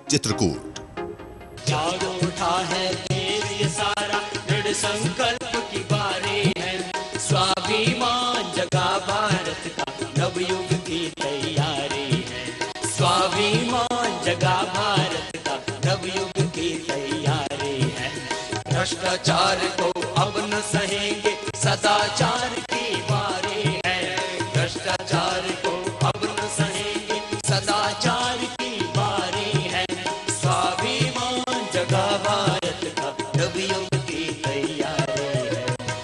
चित्रकूट। जागो उठा है देश ये सारा, दृढ़ संकल्प की बारी है। स्वाभिमान जगा भारत का, नवयुग की तैयारी है। स्वाभिमान जगा भारत का, नवयुग की तैयारी है। भ्रष्टाचार को अब न सहेंगे, सदाचार की बारी है। भ्रष्टाचार को अब न सहेंगे, सदाचार की बारी है। स्वाभिमान जगा भारत का, नवयुग की तैयारी है।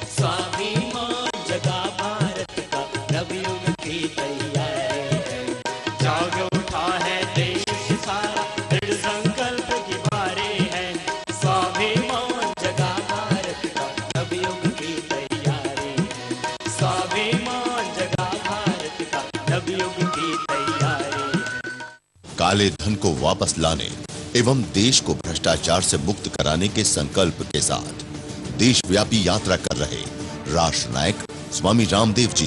स्वाभिमान जगा भारत का, नवयुग की तैयारी है। जाग उठा है देश सारा, दृढ़ संकल्प की बारी है। स्वाभिमान जगा भारत का, नवयुग की तैयारी है। स्वाभिमान जगा भारत का, नवयुग की तैयारी है। काले धन को वापस लाने एवं देश को भ्रष्टाचार से मुक्त कराने के संकल्प के साथ देशव्यापी यात्रा कर रहे राष्ट्र नायक स्वामी रामदेव जी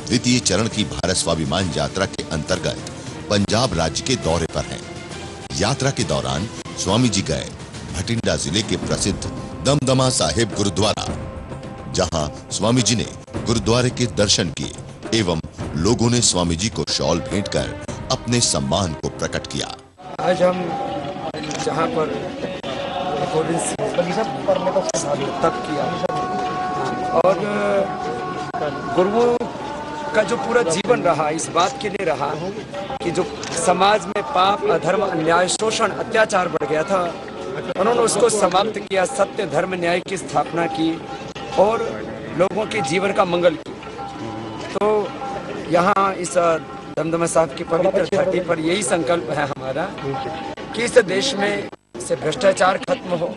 द्वितीय चरण की भारत स्वाभिमान यात्रा के अंतर्गत पंजाब राज्य के दौरे पर हैं। यात्रा के दौरान स्वामी जी गए भटिंडा जिले के प्रसिद्ध दमदमा साहिब गुरुद्वारा, जहां स्वामी जी ने गुरुद्वारे के दर्शन किए एवं लोगों ने स्वामी जी को शॉल भेंट कर अपने सम्मान को प्रकट किया। आज हम जहाँ पर तप किया और गुरुओं का जो पूरा जीवन रहा इस बात के लिए रहा कि जो समाज में पाप, अधर्म, अन्याय, शोषण, अत्याचार बढ़ गया था, उन्होंने उसको समाप्त किया, सत्य, धर्म, न्याय की स्थापना की और लोगों के जीवन का मंगल किया। तो यहाँ इस दमदमा साहब की पवित्र धरती पर यही संकल्प है हमारा कि इस देश में से भ्रष्टाचार खत्म हो,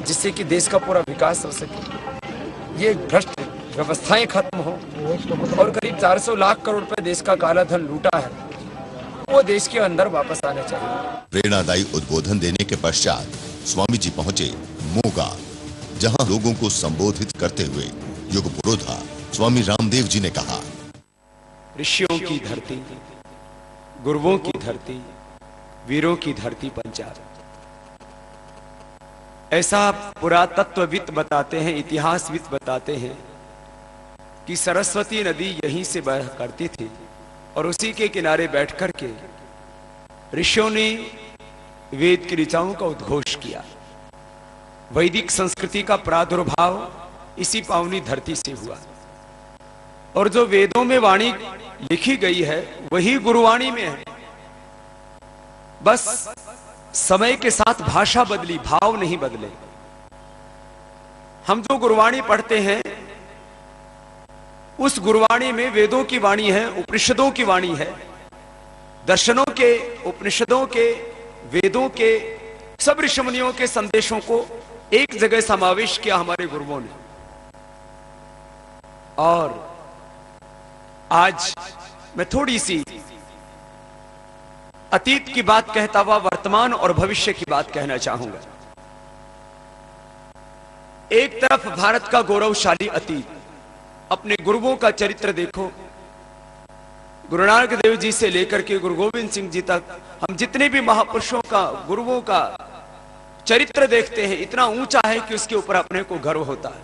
जिससे कि देश का पूरा विकास हो सके। ये भ्रष्ट व्यवस्थाएं खत्म हो और करीब 400 लाख करोड़ रुपए देश का काला धन लूटा है, वो देश के अंदर वापस आना चाहिए। प्रेरणादायी उद्बोधन देने के पश्चात स्वामी जी पहुंचे मोगा, जहां लोगों को संबोधित करते हुए युग पुरोधा स्वामी रामदेव जी ने कहा, ऋषियों की धरती, गुरुओं की धरती, वीरों की धरती पंजाब। ऐसा पुरातत्वविद बताते हैं, इतिहासविद बताते हैं कि सरस्वती नदी यहीं से बह करती थी और उसी के किनारे बैठ कर के ऋषियों ने वेद की ऋचाओं का उद्घोष किया। वैदिक संस्कृति का प्रादुर्भाव इसी पावनी धरती से हुआ और जो वेदों में वाणी लिखी गई है वही गुरुवाणी में है। बस समय के साथ भाषा बदली, भाव नहीं बदले। हम जो गुरुवाणी पढ़ते हैं उस गुरुवाणी में वेदों की वाणी है, उपनिषदों की वाणी है, दर्शनों के, उपनिषदों के, वेदों के, सब ऋषि मुनियों के संदेशों को एक जगह समावेश किया हमारे गुरुओं ने। और आज मैं थोड़ी सी अतीत की बात कहता हुआ वर्तमान और भविष्य की बात कहना चाहूंगा। एक तरफ भारत का गौरवशाली अतीत, अपने गुरुओं का चरित्र देखो, गुरु नानक देव जी से लेकर के गुरु गोविंद सिंह जी तक हम जितने भी महापुरुषों का, गुरुओं का चरित्र देखते हैं, इतना ऊंचा है कि उसके ऊपर अपने को गर्व होता है।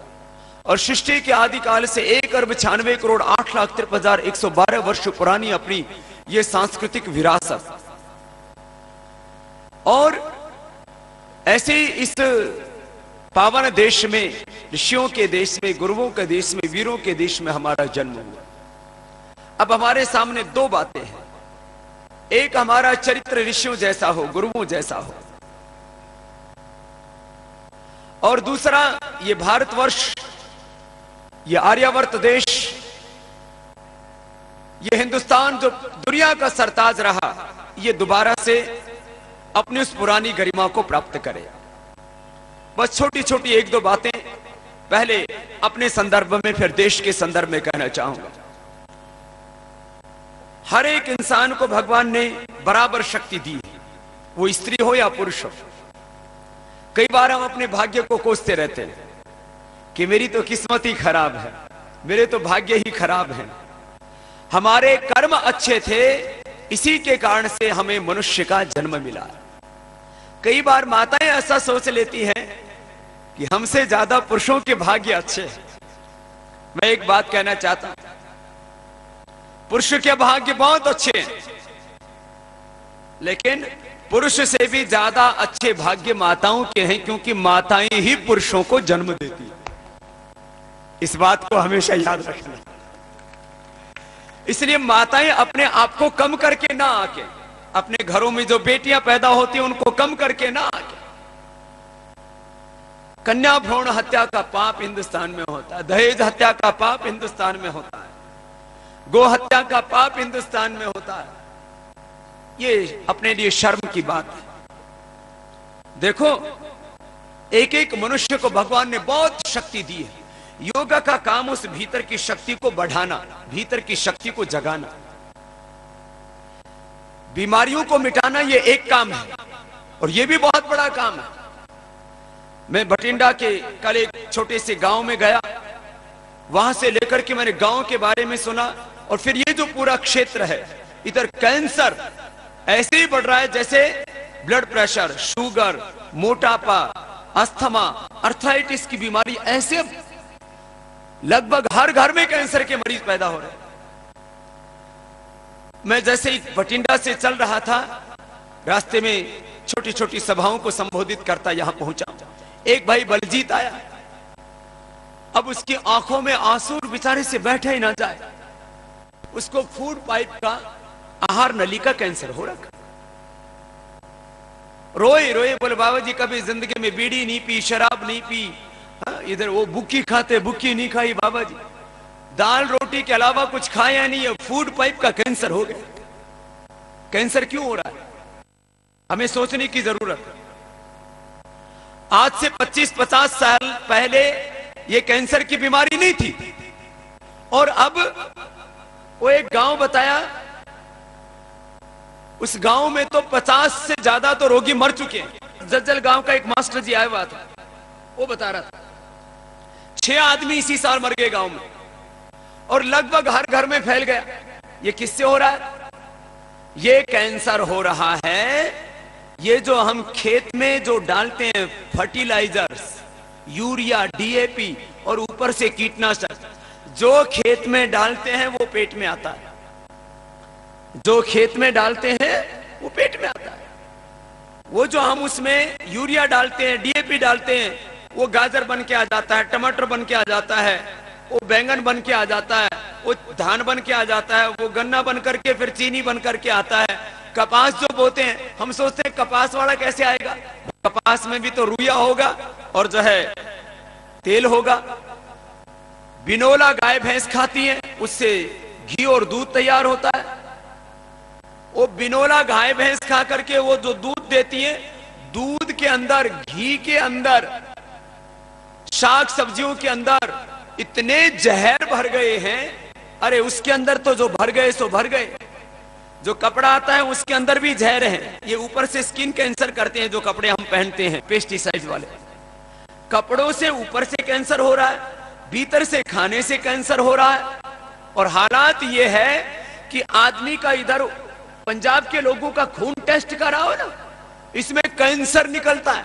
और सृष्टि के आदिकाल से 1,96,08,53,112 वर्ष पुरानी अपनी ये सांस्कृतिक विरासत, और ऐसे इस पावन देश में, ऋषियों के देश में, गुरुओं के देश में, वीरों के देश में हमारा जन्म हुआ। अब हमारे सामने दो बातें हैं, एक हमारा चरित्र ऋषियों जैसा हो, गुरुओं जैसा हो, और दूसरा ये भारतवर्ष, ये आर्यावर्त देश, ये हिंदुस्तान जो दुनिया का सरताज रहा, ये दोबारा से अपनी उस पुरानी गरिमा को प्राप्त करे। बस छोटी छोटी एक दो बातें पहले अपने संदर्भ में, फिर देश के संदर्भ में कहना चाहूंगा। हर एक इंसान को भगवान ने बराबर शक्ति दी है, वो स्त्री हो या पुरुष हो। कई बार हम अपने भाग्य को कोसते रहते हैं कि मेरी तो किस्मत ही खराब है, मेरे तो भाग्य ही खराब है। हमारे कर्म अच्छे थे, इसी के कारण से हमें मनुष्य का जन्म मिला। कई बार माताएं ऐसा सोच लेती हैं कि हमसे ज्यादा पुरुषों के भाग्य अच्छे हैं। मैं एक बात कहना चाहता हूं, पुरुष के भाग्य बहुत अच्छे हैं, लेकिन पुरुष से भी ज्यादा अच्छे भाग्य माताओं के हैं, क्योंकि माताएं ही पुरुषों को जन्म देती हैं। इस बात को हमेशा याद रखना। इसलिए माताएं अपने आप को कम करके ना आके, अपने घरों में जो बेटियां पैदा होती हैं उनको कम करके ना आके। कन्या भ्रूण हत्या का पाप हिंदुस्तान में होता है, दहेज हत्या का पाप हिंदुस्तान में होता है, गो हत्या का पाप हिंदुस्तान में होता है। ये अपने लिए शर्म की बात है। देखो, एक एक मनुष्य को भगवान ने बहुत शक्ति दी है। योगा का काम उस भीतर की शक्ति को बढ़ाना, भीतर की शक्ति को जगाना, बीमारियों को मिटाना, ये एक काम है, और ये भी बहुत बड़ा काम है। मैं भटिंडा के कल एक छोटे से गांव में गया, वहां से लेकर के मैंने गांव के बारे में सुना, और फिर ये जो पूरा क्षेत्र है, इधर कैंसर ऐसे ही बढ़ रहा है जैसे ब्लड प्रेशर, शुगर, मोटापा, अस्थमा, अर्थराइटिस की बीमारी, ऐसे लगभग हर घर में कैंसर के मरीज पैदा हो रहे हैं। मैं जैसे ही भटिंडा से चल रहा था, रास्ते में छोटी छोटी सभाओं को संबोधित करता यहां पहुंचा। एक भाई बलजीत आया, अब उसकी आंखों में आंसू बेचारे से बैठा ही ना जाए। उसको फूड पाइप का, आहार नली का कैंसर हो रखा। रोए रोए बोले, बाबा जी कभी जिंदगी में बीड़ी नहीं पी, शराब नहीं पी, इधर वो बुक्की खाते, बुक्की नहीं खाई बाबा जी, दाल रोटी के अलावा कुछ खाया नहीं है, फूड पाइप का कैंसर हो गया। कैंसर क्यों हो रहा है, हमें सोचने की जरूरत है। आज से 25-50 साल पहले ये कैंसर की बीमारी नहीं थी, और अब वो एक गांव बताया, उस गांव में तो 50 से ज्यादा तो रोगी मर चुके हैं। जज्जल गांव का एक मास्टर जी आया हुआ था, वो बता रहा था 6 आदमी इसी साल मर गए गांव में, और लगभग हर घर में फैल गया। ये किससे हो रहा है? ये कैंसर हो रहा है। ये जो हम खेत में जो डालते हैं फर्टिलाइजर्स, यूरिया, डीएपी और ऊपर से कीटनाशक, जो खेत में डालते हैं वो पेट में आता है। जो खेत में डालते हैं वो पेट में आता है। वो जो हम उसमें यूरिया डालते हैं, डीएपी डालते हैं, वो गाजर बन के आ जाता है, टमाटर बन के आ जाता है, वो बैंगन बन के आ जाता है, वो धान बन के आ जाता है, वो गन्ना बन करके फिर चीनी बन करके आता है। कपास जो बोते हैं, हम सोचते हैं कपास वाला कैसे आएगा, कपास में भी तो रुइया होगा और जो है तेल होगा। बिनोला गाय भैंस खाती है, उससे घी और दूध तैयार होता है। वो बिनोला गाय भैंस खा करके वो जो दूध देती है, दूध के अंदर, घी के अंदर, शाक सब्जियों के अंदर इतने जहर भर गए हैं। अरे उसके अंदर तो जो भर गए सो भर गए। जो कपड़ा आता है उसके अंदर भी जहर है। ये ऊपर से स्किन कैंसर करते हैं जो कपड़े हम पहनते हैं, पेस्टिसाइड वाले। कपड़ों से ऊपर से कैंसर हो रहा है, भीतर से खाने से कैंसर हो रहा है। और हालात ये है कि आदमी का, इधर पंजाब के लोगों का खून टेस्ट कराओ ना, इसमें कैंसर निकलता है,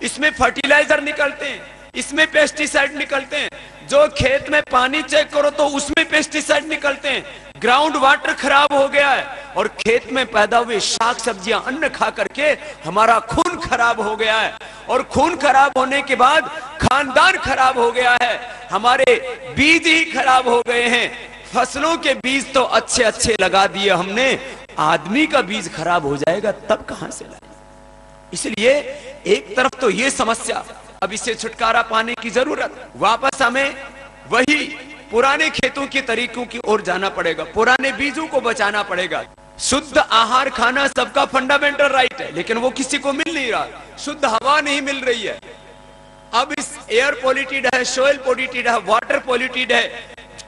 इसमें फर्टिलाइजर निकलते हैं, इसमें पेस्टिसाइड निकलते हैं। जो खेत में पानी चेक करो तो उसमें पेस्टिसाइड निकलते हैं। ग्राउंड वाटर खराब हो गया है, और खेत में पैदा हुए शाक सब्जियां, अन्न खा करके हमारा खून खराब हो गया है। और खून खराब होने के बाद खानदान खराब हो गया है, हमारे बीज ही खराब हो गए हैं। फसलों के बीज तो अच्छे अच्छे लगा दिए हमने, आदमी का बीज खराब हो जाएगा तब कहां से लाए। इसलिए एक तरफ तो ये समस्या, अब इससे छुटकारा पाने की जरूरत, वापस हमें वही पुराने खेतों के तरीकों की ओर जाना पड़ेगा, पुराने बीजों को बचाना पड़ेगा। शुद्ध आहार खाना सबका फंडामेंटल राइट है, लेकिन वो किसी को मिल नहीं रहा। शुद्ध हवा नहीं मिल रही है। अब इस एयर पॉल्यूटेड है, सोइल पॉल्यूटेड है, वाटर पॉल्यूटेड है,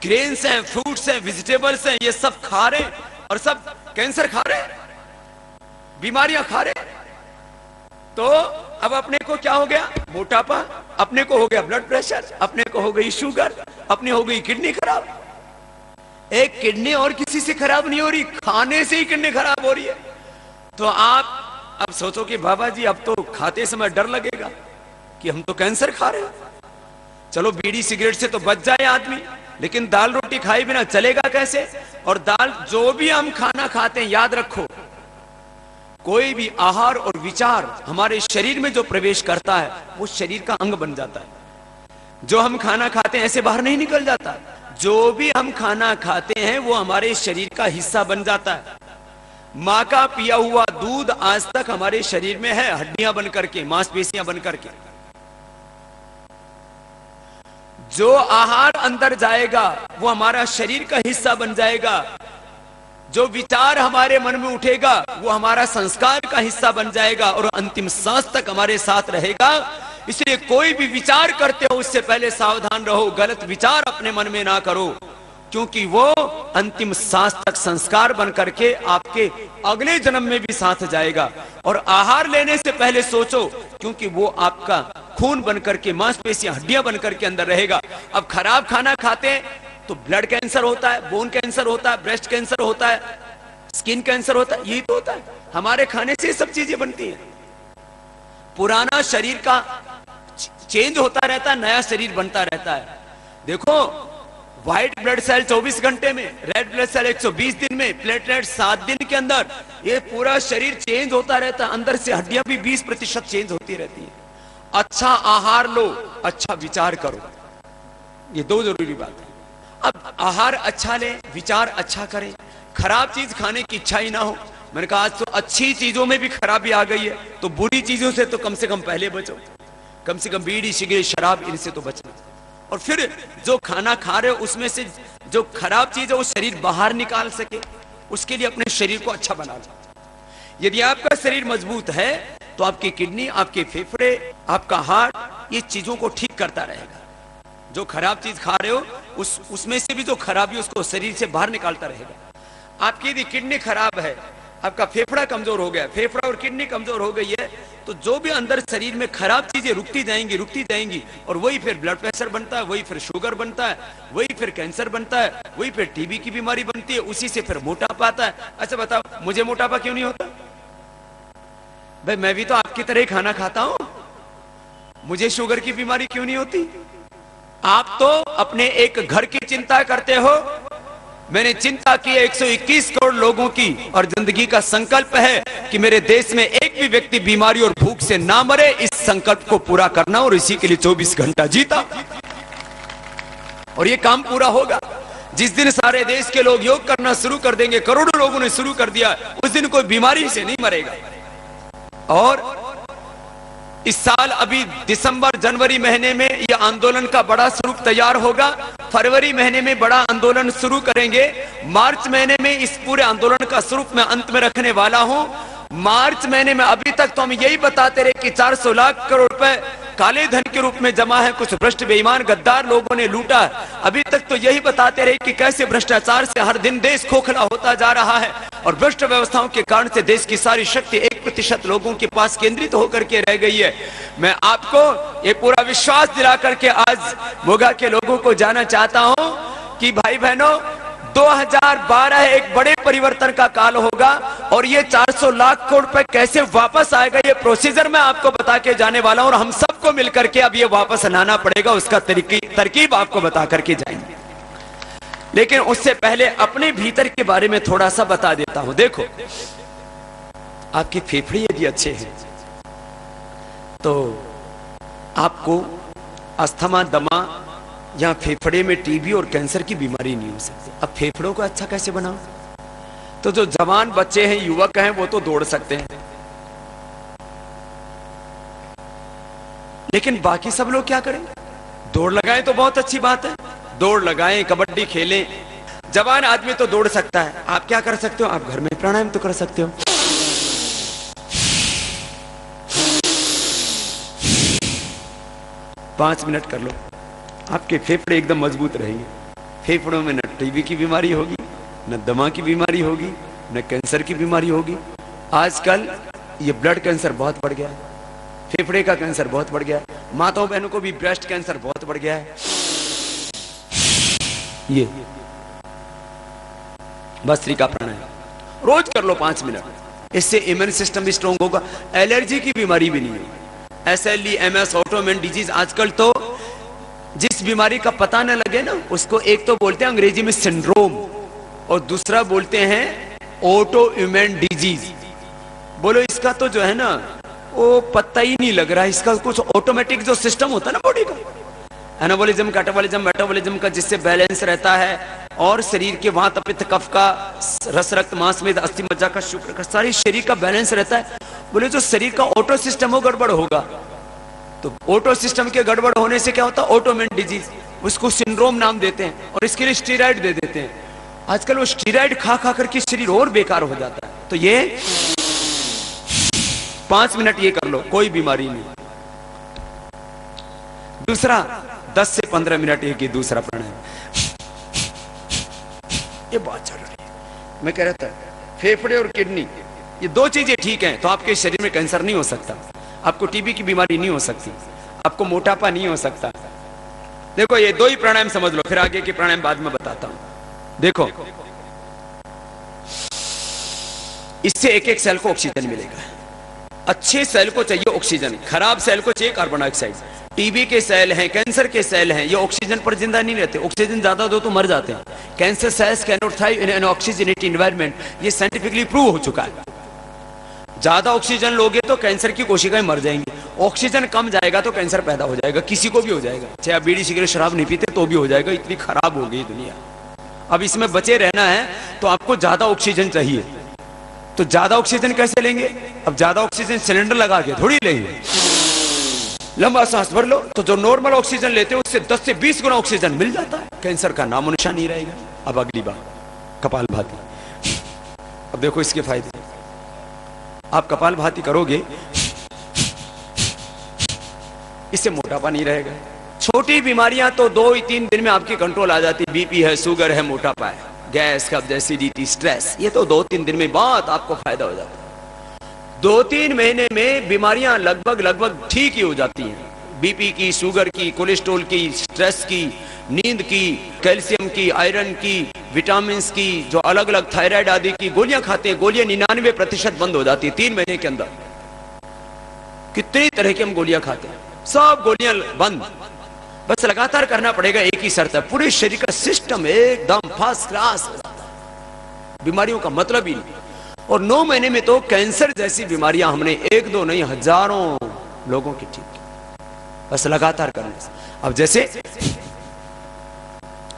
ग्रेन्स हैं, फ्रूट्स हैं, वेजिटेबल्स हैं, ये सब खा रहे और सब कैंसर खा रहे, बीमारियां खा रहे। तो अब अपने को क्या हो गया? मोटापा, अपने को हो गया ब्लड प्रेशर, अपने को हो गई शुगर, अपनी हो गई किडनी खराब। एक किडनी और किसी से खराब नहीं हो रही, खाने से ही किडनी खराब हो रही है। तो आप अब सोचो कि बाबा जी अब तो खाते समय डर लगेगा कि हम तो कैंसर खा रहे हैं। चलो बीड़ी सिगरेट से तो बच जाए आदमी, लेकिन दाल रोटी खाए बिना चलेगा कैसे? और दाल जो भी हम खाना खाते हैं, याद रखो, कोई भी आहार और विचार हमारे शरीर में जो प्रवेश करता है वो शरीर का अंग बन जाता है। जो हम खाना खाते हैं ऐसे बाहर नहीं निकल जाता। जो भी हम खाना खाते हैं वो हमारे शरीर का हिस्सा बन जाता है। माँ का पिया हुआ दूध आज तक हमारे शरीर में है, हड्डियां बन करके, मांसपेशियां बन करके। जो आहार अंदर जाएगा वो हमारा शरीर का हिस्सा बन जाएगा। जो विचार हमारे मन में उठेगा वो हमारा संस्कार का हिस्सा बन जाएगा और अंतिम सांस तक हमारे साथ रहेगा। इसलिए कोई भी विचार करते हो उससे पहले सावधान रहो, गलत विचार अपने मन में ना करो, क्योंकि वो अंतिम सांस तक संस्कार बन करके आपके अगले जन्म में भी साथ जाएगा। और आहार लेने से पहले सोचो, क्योंकि वो आपका खून बन करके, मांसपेशियां, हड्डियां बन करके अंदर रहेगा। अब खराब खाना खाते हैं तो ब्लड कैंसर होता है, बोन कैंसर होता है, ब्रेस्ट कैंसर होता है, स्किन कैंसर होता है। यही तो होता है, हमारे खाने से सब चीजें बनती हैं। पुराना शरीर का चेंज होता रहता है, नया शरीर बनता रहता है। देखो, व्हाइट ब्लड सेल 24 घंटे में, रेड ब्लड सेल 120 दिन में, प्लेटलेट 7 दिन के अंदर, ये पूरा शरीर चेंज होता रहता है। अंदर से हड्डियां भी 20% चेंज होती रहती है। अच्छा आहार लो, अच्छा विचार करो, ये दो जरूरी बात है। अब आहार अच्छा ले, विचार अच्छा करें, खराब चीज खाने की इच्छा ही ना हो। मैंने कहा आज तो अच्छी चीजों में भी खराबी आ गई है, तो बुरी चीजों से तो कम से कम पहले बचो। कम से कम बीड़ी सिगरेट शराब इनसे तो बचना। और फिर जो खाना खा रहे हो उसमें से जो खराब चीज है वो शरीर बाहर निकाल सके, उसके लिए अपने शरीर को अच्छा बना लो। यदि आपका शरीर मजबूत है तो आपकी किडनी, आपके फेफड़े, आपका हार्ट, ये चीजों को ठीक करता रहेगा। जो खराब चीज खा रहे हो उसमें से भी जो खराबी उसको शरीर से बाहर निकालता रहेगा। आपकी यदि किडनी खराब है, आपका फेफड़ा कमजोर हो गया, फेफड़ा और किडनी कमजोर हो गई है, तो जो भी अंदर शरीर में खराब चीजें रुकती जाएंगी और वही फिर ब्लड प्रेशर बनता है, वही फिर शुगर बनता है, वही फिर कैंसर बनता है, वही फिर टीबी की बीमारी बनती है, उसी से फिर मोटापा आता है। अच्छा बताओ, मुझे मोटापा क्यों नहीं होता? भाई मैं भी तो आपकी तरह ही खाना खाता हूं, मुझे शुगर की बीमारी क्यों नहीं होती? आप तो अपने एक घर की चिंता करते हो, मैंने चिंता की 121 करोड़ लोगों की, और जिंदगी का संकल्प है कि मेरे देश में एक भी व्यक्ति बीमारी और भूख से ना मरे। इस संकल्प को पूरा करना और इसी के लिए 24 घंटा जीता, और ये काम पूरा होगा। जिस दिन सारे देश के लोग योग करना शुरू कर देंगे, करोड़ों लोगों ने शुरू कर दिया, उस दिन कोई बीमारी से नहीं मरेगा। और इस साल अभी दिसंबर जनवरी महीने में यह आंदोलन का बड़ा स्वरूप तैयार होगा। फरवरी महीने में बड़ा आंदोलन शुरू करेंगे। मार्च महीने में इस पूरे आंदोलन का स्वरूप मैं अंत में रखने वाला हूं। मार्च महीने में अभी तक तो हम यही बताते रहे कि 400 लाख करोड़ रुपए काले धन के रूप में जमा है, कुछ भ्रष्ट बेईमान गद्दार लोगों ने लूटा। अभी तक तो यही बताते रहे कि कैसे भ्रष्टाचार से हर दिन देश खोखला होता जा रहा है, और भ्रष्ट व्यवस्थाओं के कारण से देश की सारी शक्ति 1% लोगों के पास केंद्रित होकर के रह गई है। मैं आपको ये पूरा विश्वास दिला करके आज मोगा के लोगों को जाना चाहता हूं कि भाई बहनों, 2012 एक बड़े परिवर्तन का काल होगा, और ये 400 लाख करोड़ रुपए कैसे वापस आएगा ये प्रोसीजर मैं आपको बता के जाने वाला हूं, और हम सबको मिलकर के अब ये वापस लाना पड़ेगा, उसका तरकीब आपको बता करके जाएंगे। लेकिन उससे पहले अपने भीतर के बारे में थोड़ा सा बता देता हूं। देखो, आपके फेफड़े यदि अच्छे हैं तो आपको अस्थमा, दमा या फेफड़े में टीबी और कैंसर की बीमारी नहीं हो सकती। अब फेफड़ों को अच्छा कैसे बनाओ? तो जो जवान बच्चे हैं, युवक हैं, वो तो दौड़ सकते हैं, लेकिन बाकी सब लोग क्या करें? दौड़ लगाएं तो बहुत अच्छी बात है, दौड़ लगाएं, कबड्डी खेलें। जवान आदमी तो दौड़ सकता है, आप क्या कर सकते हो? आप घर में प्राणायाम तो कर सकते हो। पांच मिनट कर लो, आपके फेफड़े एकदम मजबूत रहेंगे। फेफड़ों में न टीबी की बीमारी होगी, न दमा की बीमारी होगी, न कैंसर की बीमारी होगी। आजकल ये ब्लड कैंसर बहुत बढ़ गया है, फेफड़े का कैंसर बहुत बढ़ गया है, माताओं बहनों को भी ब्रेस्ट कैंसर बहुत बढ़ गया है। ये भस्त्रिका प्राणायाम रोज कर लो 5 मिनट, इससे इम्यून सिस्टम भी स्ट्रांग होगा, एलर्जी की बीमारी भी नहीं है। SLE, MS, ऑटोइम्यून डिजीज, आजकल तो जिस बीमारी का पता न लगे ना उसको एक तो बोलते हैं अंग्रेजी में सिंड्रोम और दूसरा बोलते हैं ऑटो इम्यून डिजीज। बोलो इसका तो जो है ना वो पता ही नहीं लग रहा है, इसका कुछ ऑटोमेटिक जो सिस्टम होता है ना बॉडी का, एनाबॉलिज्म, कैटाबॉलिज्म, मेटाबॉलिज्म का, जिससे बैलेंस रहता है और शरीर के वात, पित्त, कफ का, रस, रक्त, मांस, मेद, अस्थि, मज्जा का, शुक्र का, सारी शरीर का बैलेंस रहता है। बोले जो शरीर का ऑटो सिस्टम हो गड़बड़ होगा, तो ऑटो सिस्टम के गड़बड़ होने से क्या होता है, ऑटोइम्यून डिजीज, उसको सिंड्रोम नाम देते हैं और इसके लिए स्टीरॉइड दे देते हैं। आजकल वो स्टीरॉइड खा खा करके शरीर और बेकार हो जाता है। तो ये 5 मिनट ये कर लो, कोई बीमारी नहीं। दूसरा 10 से 15 मिनट एक ही दूसरा प्राणायाम, ये बहुत जरूरी है। मैं कह रहा था फेफड़े और किडनी ये 2 चीजें ठीक हैं तो आपके शरीर में कैंसर नहीं हो सकता, आपको टीबी की बीमारी नहीं हो सकती, आपको मोटापा नहीं हो सकता। देखो ये 2 ही प्राणायाम समझ लो, फिर आगे के प्राणायाम बाद में बताता हूं। देखो इससे एक एक सेल को ऑक्सीजन मिलेगा। अच्छे सेल को चाहिए ऑक्सीजन, खराब सेल को चाहिए कार्बन डाइऑक्साइड। टीबी के सेल हैं, कैंसर के सेल हैं, ये ऑक्सीजन पर जिंदा नहीं रहते, ऑक्सीजन ज्यादा दो तो मर जाते हैं। Cancer cells can not thrive in an oxygenated environment, ये साइंटिफिकली प्रूव हो चुका है। ज्यादा ऑक्सीजन लोगे तो कैंसर की कोशिकाएं मर जाएंगी, ऑक्सीजन कम जाएगा तो कैंसर पैदा हो जाएगा, किसी को भी हो जाएगा, चाहे आप बीड़ी सिगरेट शराब नहीं पीते तो भी हो जाएगा। इतनी खराब हो गई दुनिया। अब इसमें बचे रहना है तो आपको ज्यादा ऑक्सीजन चाहिए, तो ज्यादा ऑक्सीजन कैसे लेंगे? अब ज्यादा ऑक्सीजन सिलेंडर लगा के थोड़ी लेंगे, लंबा सांस भर लो तो जो नॉर्मल ऑक्सीजन लेते हो उससे 10 से 20 गुना ऑक्सीजन मिल जाता है, कैंसर का नामो निशान नहीं रहेगा। अब अगली बात कपालभाति। अब देखो इसके फायदे, आप कपालभाति करोगे इससे मोटापा नहीं रहेगा। छोटी बीमारियां तो 2-3 दिन में आपकी कंट्रोल आ जाती, बीपी है, शुगर है, मोटापा है, गैस, कब्ज, एसिडिटी, स्ट्रेस, ये तो 2-3 दिन में बहुत आपको फायदा हो जाता है। 2-3 महीने में बीमारियां लगभग ठीक ही हो जाती हैं। बीपी की, शुगर की, कोलेस्ट्रॉल की, स्ट्रेस की, नींद की, कैल्शियम की, आयरन की, विटामिन की, जो अलग अलग थायराइड आदि की गोलियां खाते हैं, गोलियां 99% बंद हो जाती है 3 महीने के अंदर। कितनी तरह की हम गोलियां खाते हैं, सब गोलियां बंद। बस लगातार करना पड़ेगा, एक ही शर्त है, पूरे शरीर का सिस्टम एकदम फर्स्ट क्लास हो जाता है, बीमारियों का मतलब ही नहीं। और 9 महीने में तो कैंसर जैसी बीमारियां हमने 1-2 नहीं हजारों लोगों की ठीक, बस लगातार करने से। अब जैसे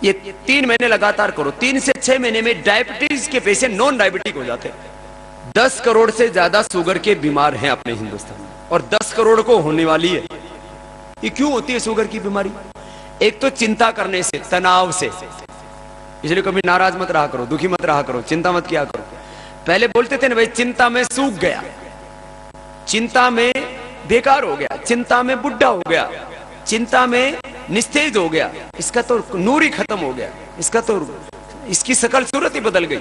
ये 3 महीने लगातार करो, 3 से 6 महीने में डायबिटीज के पेशेंट नॉन डायबिटिक हो जाते हैं। 10 करोड़ से ज्यादा शुगर के बीमार हैं अपने हिंदुस्तान में, और 10 करोड़ को होने वाली है। ये क्यों होती है शुगर की बीमारी? एक तो चिंता करने से, तनाव से, इसलिए कभी नाराज मत रहा करो, दुखी मत रहा करो, चिंता मत किया करो। पहले बोलते थे ना भाई चिंता में सूख गया, चिंता में बेकार हो गया, चिंता में बुढ़ा हो गया, चिंता में निस्तेज हो गया, इसका तो नूर ही खत्म हो गया, इसका तो इसकी शकल सूरत ही बदल गई।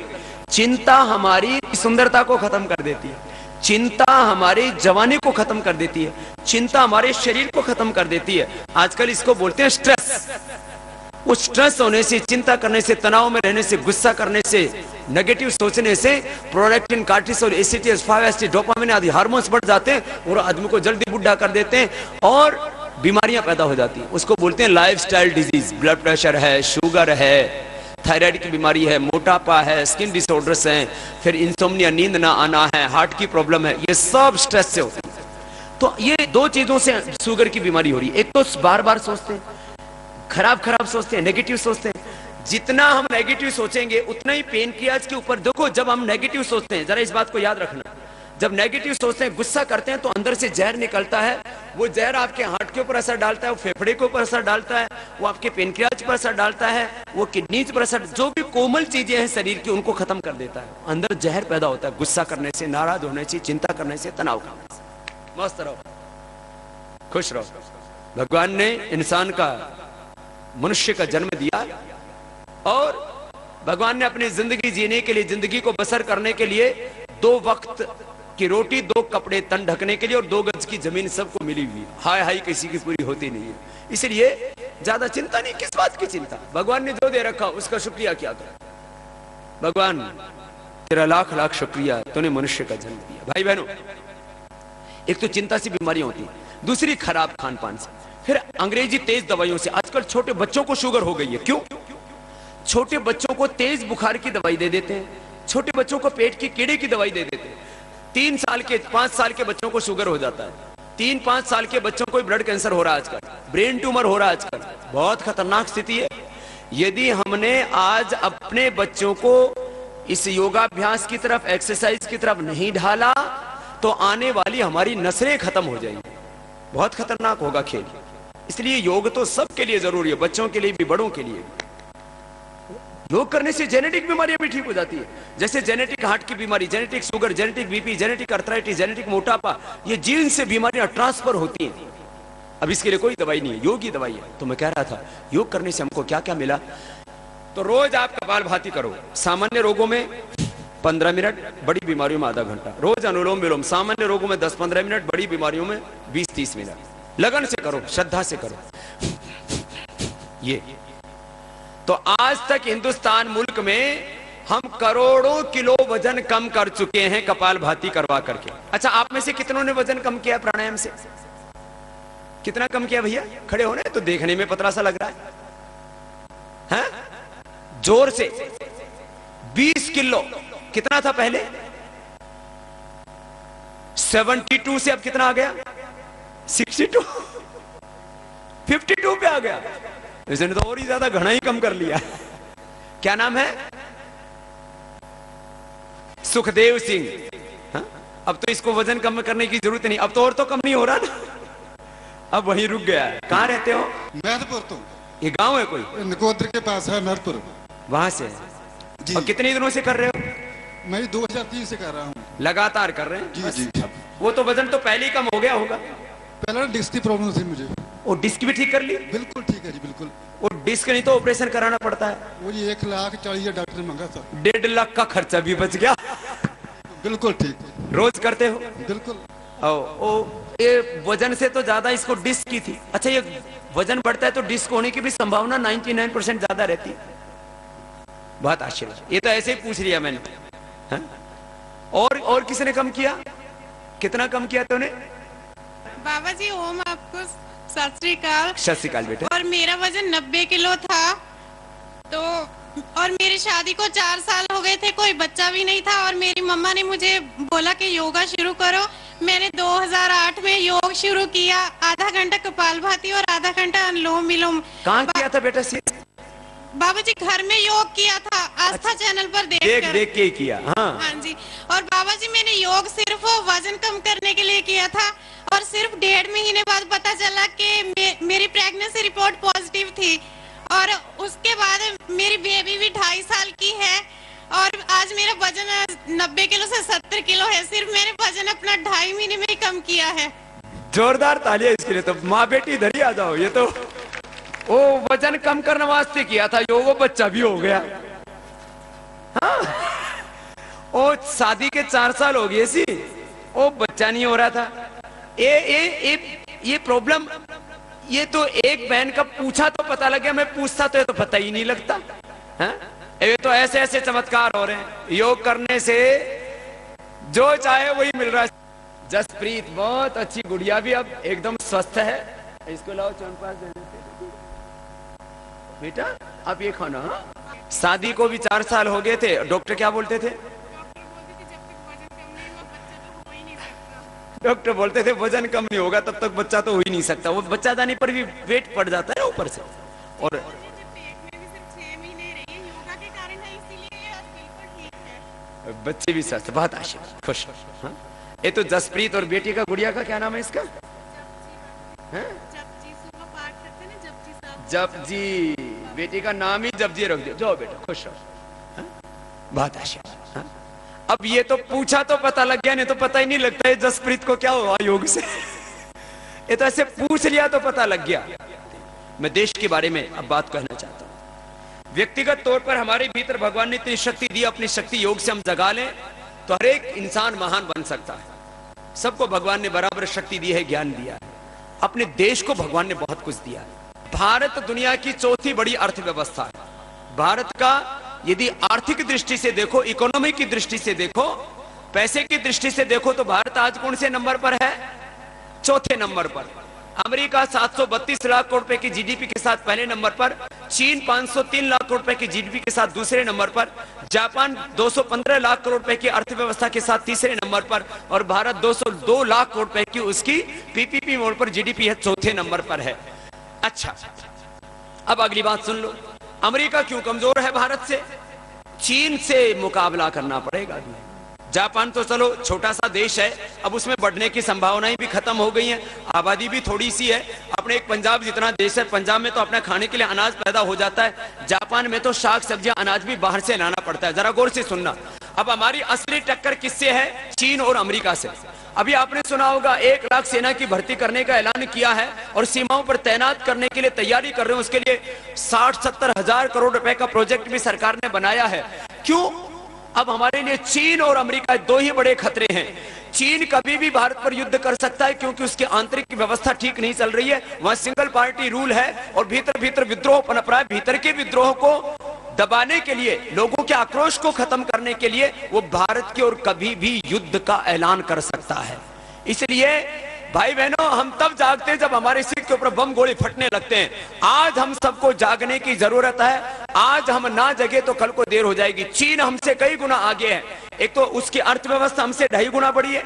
चिंता हमारी सुंदरता को खत्म कर देती है, चिंता हमारी जवानी को खत्म कर देती है, चिंता हमारे शरीर को खत्म कर देती है। आजकल इसको बोलते हैं स्ट्रेस। वो स्ट्रेस होने से, चिंता करने से, तनाव में रहने से, गुस्सा करने से, नेगेटिव सोचने से प्रोलैक्टिन, कार्टिसोल, एसिटिस, 5-HT, डोपामिन आदि हार्मोन्स बढ़ जाते हैं और आदमी को जल्दी बुढ़ा कर देते हैं और बीमारियां पैदा हो जाती हैं। उसको बोलते हैं लाइफस्टाइल डिजीज। ब्लड प्रेशर है, शुगर है, थायराइड की बीमारी है, मोटापा है, स्किन डिसऑर्डर्स हैं, फिर इंसोम्निया, नींद ना आना है, हार्ट की प्रॉब्लम है, ये सब स्ट्रेस से होती है। तो ये 2 चीजों से शुगर की बीमारी हो रही है। एक तो बार बार सोचते हैं, खराब सोचते हैं, नेगेटिव सोचते हैं। जितना हम नेगेटिव सोचेंगे उतना ही पेनक्रियाज के ऊपर, देखो जब हम नेगेटिव सोचते हैं, जरा इस बात को याद रखना, जब नेगेटिव सोचते हैं, गुस्सा करते हैं तो अंदर से जहर निकलता है, वो जहर आपके हार्ट के ऊपर असर डालता है, वो फेफड़े के ऊपर असर डालता है, वो आपके पेनक्रियाज पर असर डालता है, वो किडनीज पर असर, जो भी कोमल चीजें हैं शरीर की उनको खत्म कर देता है। अंदर जहर पैदा होता है गुस्सा करने से, नाराज होने से, चिंता करने से, तनाव करने से। मस्त रहो, खुश रहो। भगवान ने इंसान का, मनुष्य का जन्म दिया और भगवान ने अपनी जिंदगी जीने के लिए, जिंदगी को बसर करने के लिए 2 वक्त की रोटी, 2 कपड़े तन ढकने के लिए और 2 गज की जमीन सबको मिली हुई। हाय हाय किसी की पूरी होती नहीं है, इसलिए ज्यादा चिंता नहीं। किस बात की चिंता? भगवान ने जो दे रखा उसका शुक्रिया किया करो। भगवान तेरा लाख लाख शुक्रिया, तूने मनुष्य का जन्म दिया। भाई बहनों, एक तो चिंता सी बीमारियां होती हैं, दूसरी खराब खान पान से, फिर अंग्रेजी तेज दवाइयों से। आजकल छोटे बच्चों को शुगर हो गई है। क्यों? छोटे बच्चों को तेज बुखार की दवाई दे देते हैं, छोटे बच्चों को पेट की कीड़े की दवाई दे देते हैं। 3 साल के 5 साल के बच्चों को शुगर हो जाता है, 3-5 साल के बच्चों को ब्लड कैंसर हो रहा है आजकल, ब्रेन ट्यूमर हो रहा है आजकल। बहुत खतरनाक स्थिति है। यदि हमने आज अपने बच्चों को इस योगाभ्यास की तरफ, एक्सरसाइज की तरफ नहीं ढाला तो आने वाली हमारी नस्लें खत्म हो जाएंगी। बहुत खतरनाक होगा खेल। इसलिए योग तो सबके लिए जरूरी है, बच्चों के लिए भी, बड़ों के लिए। योग करने से जेनेटिक बीमारियां भी ठीक हो जाती है, जैसे जेनेटिक हार्ट की बीमारी, genetic sugar, genetic BP, genetic arthritis, genetic मोटापा, ये जीन से बीमारियां ट्रांसफर होती हैं। अब इसके लिए कोई दवाई नहीं है, योग ही दवाई है। तो मैं कह रहा था, योग करने से हमको क्या क्या मिला। तो रोज आप कपालभाति करो। सामान्य रोगों में 15 मिनट, बड़ी बीमारियों में आधा घंटा। रोज अनुलोम विलोम, सामान्य रोगों में 10-15 मिनट, बड़ी बीमारियों में 20-30 मिनट। लगन से करो, श्रद्धा से करो। ये तो आज तक हिंदुस्तान मुल्क में हम करोड़ों किलो वजन कम कर चुके हैं कपालभाति करवा करके। अच्छा, आप में से कितनों ने वजन कम किया प्राणायाम से? कितना कम किया भैया? खड़े होने तो देखने में पतला सा लग रहा है, हैं? जोर से 20 किलो। कितना था पहले? 72 से अब कितना आ गया? 62, 52 पे आ गया। इसने तो और ही ज्यादा घना ही कम कर लिया। क्या नाम है? सुखदेव सिंह। हाँ? अब तो इसको वजन कम करने की जरूरत नहीं, अब तो और तो कम नहीं हो रहा ना, अब वहीं रुक गया है। कहाँ रहते हो? नरपुर। तो ये गांव है कोई? नकोदर के पास है नरपुर। वहां से जी। और कितने दिनों से कर रहे हो? मैं 2003 से कर रहा हूँ। लगातार कर रहे हैं? जी जी। वो तो वजन तो पहले ही कम हो गया होगा। पहले डिस्क की प्रॉब्लम थी मुझे। वो डिस्क भी ठीक कर ली? बिल्कुल ठीक है जी, बिल्कुल। वो डिस्क नहीं तो ऑपरेशन कराना पड़ता है। वो जी 1,40,000 डॉक्टर ने मांगा था। 1.5 लाख का खर्चा भी बच गया। बिल्कुल ठीक। रोज करते हो? बिल्कुल। ये वजन से तो ज्यादा इसको डिस्क की थी। अच्छा, ये वजन बढ़ता है तो डिस्क होने की भी संभावना 99% ज्यादा रहती है। बहुत आश्चर्य। ये तो ऐसे ही पूछ लिया मैंने। हा? और किसी ने कम किया? कितना कम किया तूने? बाबा जी ओम आपको सत श्री अकाल। सत श्री अकाल बेटा। और मेरा वजन 90 किलो था, तो और मेरी शादी को 4 साल हो गए थे, कोई बच्चा भी नहीं था। और मेरी मम्मा ने मुझे बोला कि योगा शुरू करो। मैंने 2008 में योग शुरू किया, आधा घंटा कपालभाति और आधा घंटा अनुलोम विलोम। कहाँ किया था बेटा? बाबा जी घर में योग किया था, आस्था चैनल पर देख के किया। हाँ जी। और बाबा जी मैंने योग सिर्फ वजन कम करने के लिए किया था, और सिर्फ 1.5 महीने बाद पता चला कि मेरी प्रेगनेंसी रिपोर्ट पॉजिटिव थी। और उसके बाद मेरी बेबी भी 2.5 साल की है, और आज मेरा वजन 90 किलो से 70 किलो है। सिर्फ मैंने वजन अपना 2.5 महीने में ही कम किया है। जोरदार तालियां इसके लिए। तो माँ बेटी इधर ही आ जाओ। ये तो वो वजन कम करने वास्ते किया था योग, वो बच्चा भी हो गया। हाँ, वो शादी के 4 साल हो गए सी, वो बच्चा नहीं हो रहा था। ये प्रॉब्लम, ये तो एक बहन का पूछा तो पता लग गया, मैं पूछता तो ये तो पता ही नहीं लगता। हाँ? ये तो ऐसे ऐसे चमत्कार हो रहे हैं योग करने से, जो चाहे वही मिल रहा है। जसप्रीत बहुत अच्छी गुड़िया भी अब एकदम स्वस्थ है। इसको लाओ चौनपास दे देते बेटा, आप ये खाना। शादी को भी 4 साल हो गए थे, डॉक्टर क्या बोलते थे? डॉक्टर बोलते थे वजन कम नहीं होगा तब तक बच्चा तो हो ही नहीं सकता। वो बच्चा जाने पर भी वेट पड़ जाता है ऊपर से। और बच्चे भी स्वस्थ, बहुत आशीर्वाद, खुश। हाँ? ये तो जसप्रीत और बेटी का गुड़िया का क्या नाम है इसका? जपजी। बेटी का नाम ही जपजी रख दिया। जाओ बेटा, खुश रहो। बहुत आशीर्वाद। हाँ? अब ये तो पूछा तो पता लग गया, नहीं तो पता ही नहीं लगता है जसप्रीत को क्या हुआ योग से। ये तो ऐसे पूछ लिया तो पता लग गया। मैं देश के बारे में अब बात कहना चाहता हूं। व्यक्तिगत तौर पर हमारे भीतर भगवान ने इतनी शक्ति दी, अपनी शक्ति योग से हम जगा लें तो हर एक इंसान महान बन सकता है। सबको भगवान ने बराबर शक्ति दी है, ज्ञान दिया है। अपने देश को भगवान ने बहुत कुछ दिया है। भारत दुनिया की 4थी बड़ी अर्थव्यवस्था है। भारत का यदि आर्थिक दृष्टि से देखो, इकोनॉमी की दृष्टि से देखो, पैसे की दृष्टि से देखो तो भारत आज कौन से नंबर पर है? चौथे नंबर पर। अमेरिका 732 लाख करोड़ रुपए की जीडीपी के साथ पहले नंबर पर, चीन 503 लाख करोड़ रुपए की जीडीपी के साथ दूसरे नंबर पर, जापान 215 लाख करोड़ रुपए की अर्थव्यवस्था के साथ तीसरे नंबर पर, और भारत 202 लाख करोड़ रुपए की उसकी पीपीपी मोड पर जीडीपी है, चौथे नंबर पर है। अच्छा, अब अगली बात सुन लो, अमेरिका क्यों कमजोर है भारत से? चीन से मुकाबला करना पड़ेगा। जापान तो चलो छोटा सा देश है, अब उसमें बढ़ने की संभावनाएं भी खत्म हो गई हैं, आबादी भी थोड़ी सी है। अपने एक पंजाब जितना देश है, पंजाब में तो अपने खाने के लिए अनाज पैदा हो जाता है, जापान में तो शाक सब्जियां अनाज भी बाहर से लाना पड़ता है। जरा गौर से सुनना, अब हमारी असली टक्कर किससे है? चीन और अमेरिका से। अभी आपने सुना होगा 1 लाख सेना की भर्ती करने का ऐलान किया है और सीमाओं पर तैनात करने के लिए तैयारी कर रहे हैं। उसके लिए 60-70 हजार करोड़ रुपए का प्रोजेक्ट भी सरकार ने बनाया है। क्यों? अब हमारे लिए चीन और अमेरिका दो ही बड़े खतरे हैं। चीन कभी भी भारत पर युद्ध कर सकता है क्योंकि उसकी आंतरिक व्यवस्था ठीक नहीं चल रही है, वहां सिंगल पार्टी रूल है और भीतर भीतर विद्रोह पनप रहा है। भीतर के विद्रोह को दबाने के लिए, लोगों के आक्रोश को खत्म करने के लिए वो भारत की ओर कभी भी युद्ध का ऐलान कर सकता है। इसलिए भाई बहनों, हम तब जागते हैं जब हमारे सिर के ऊपर बम गोली फटने लगते हैं। आज हम सबको जागने की जरूरत है। आज हम ना जगे तो कल को देर हो जाएगी। चीन हमसे कई गुना आगे है। एक तो उसकी अर्थव्यवस्था हमसे 2.5 गुना बड़ी है।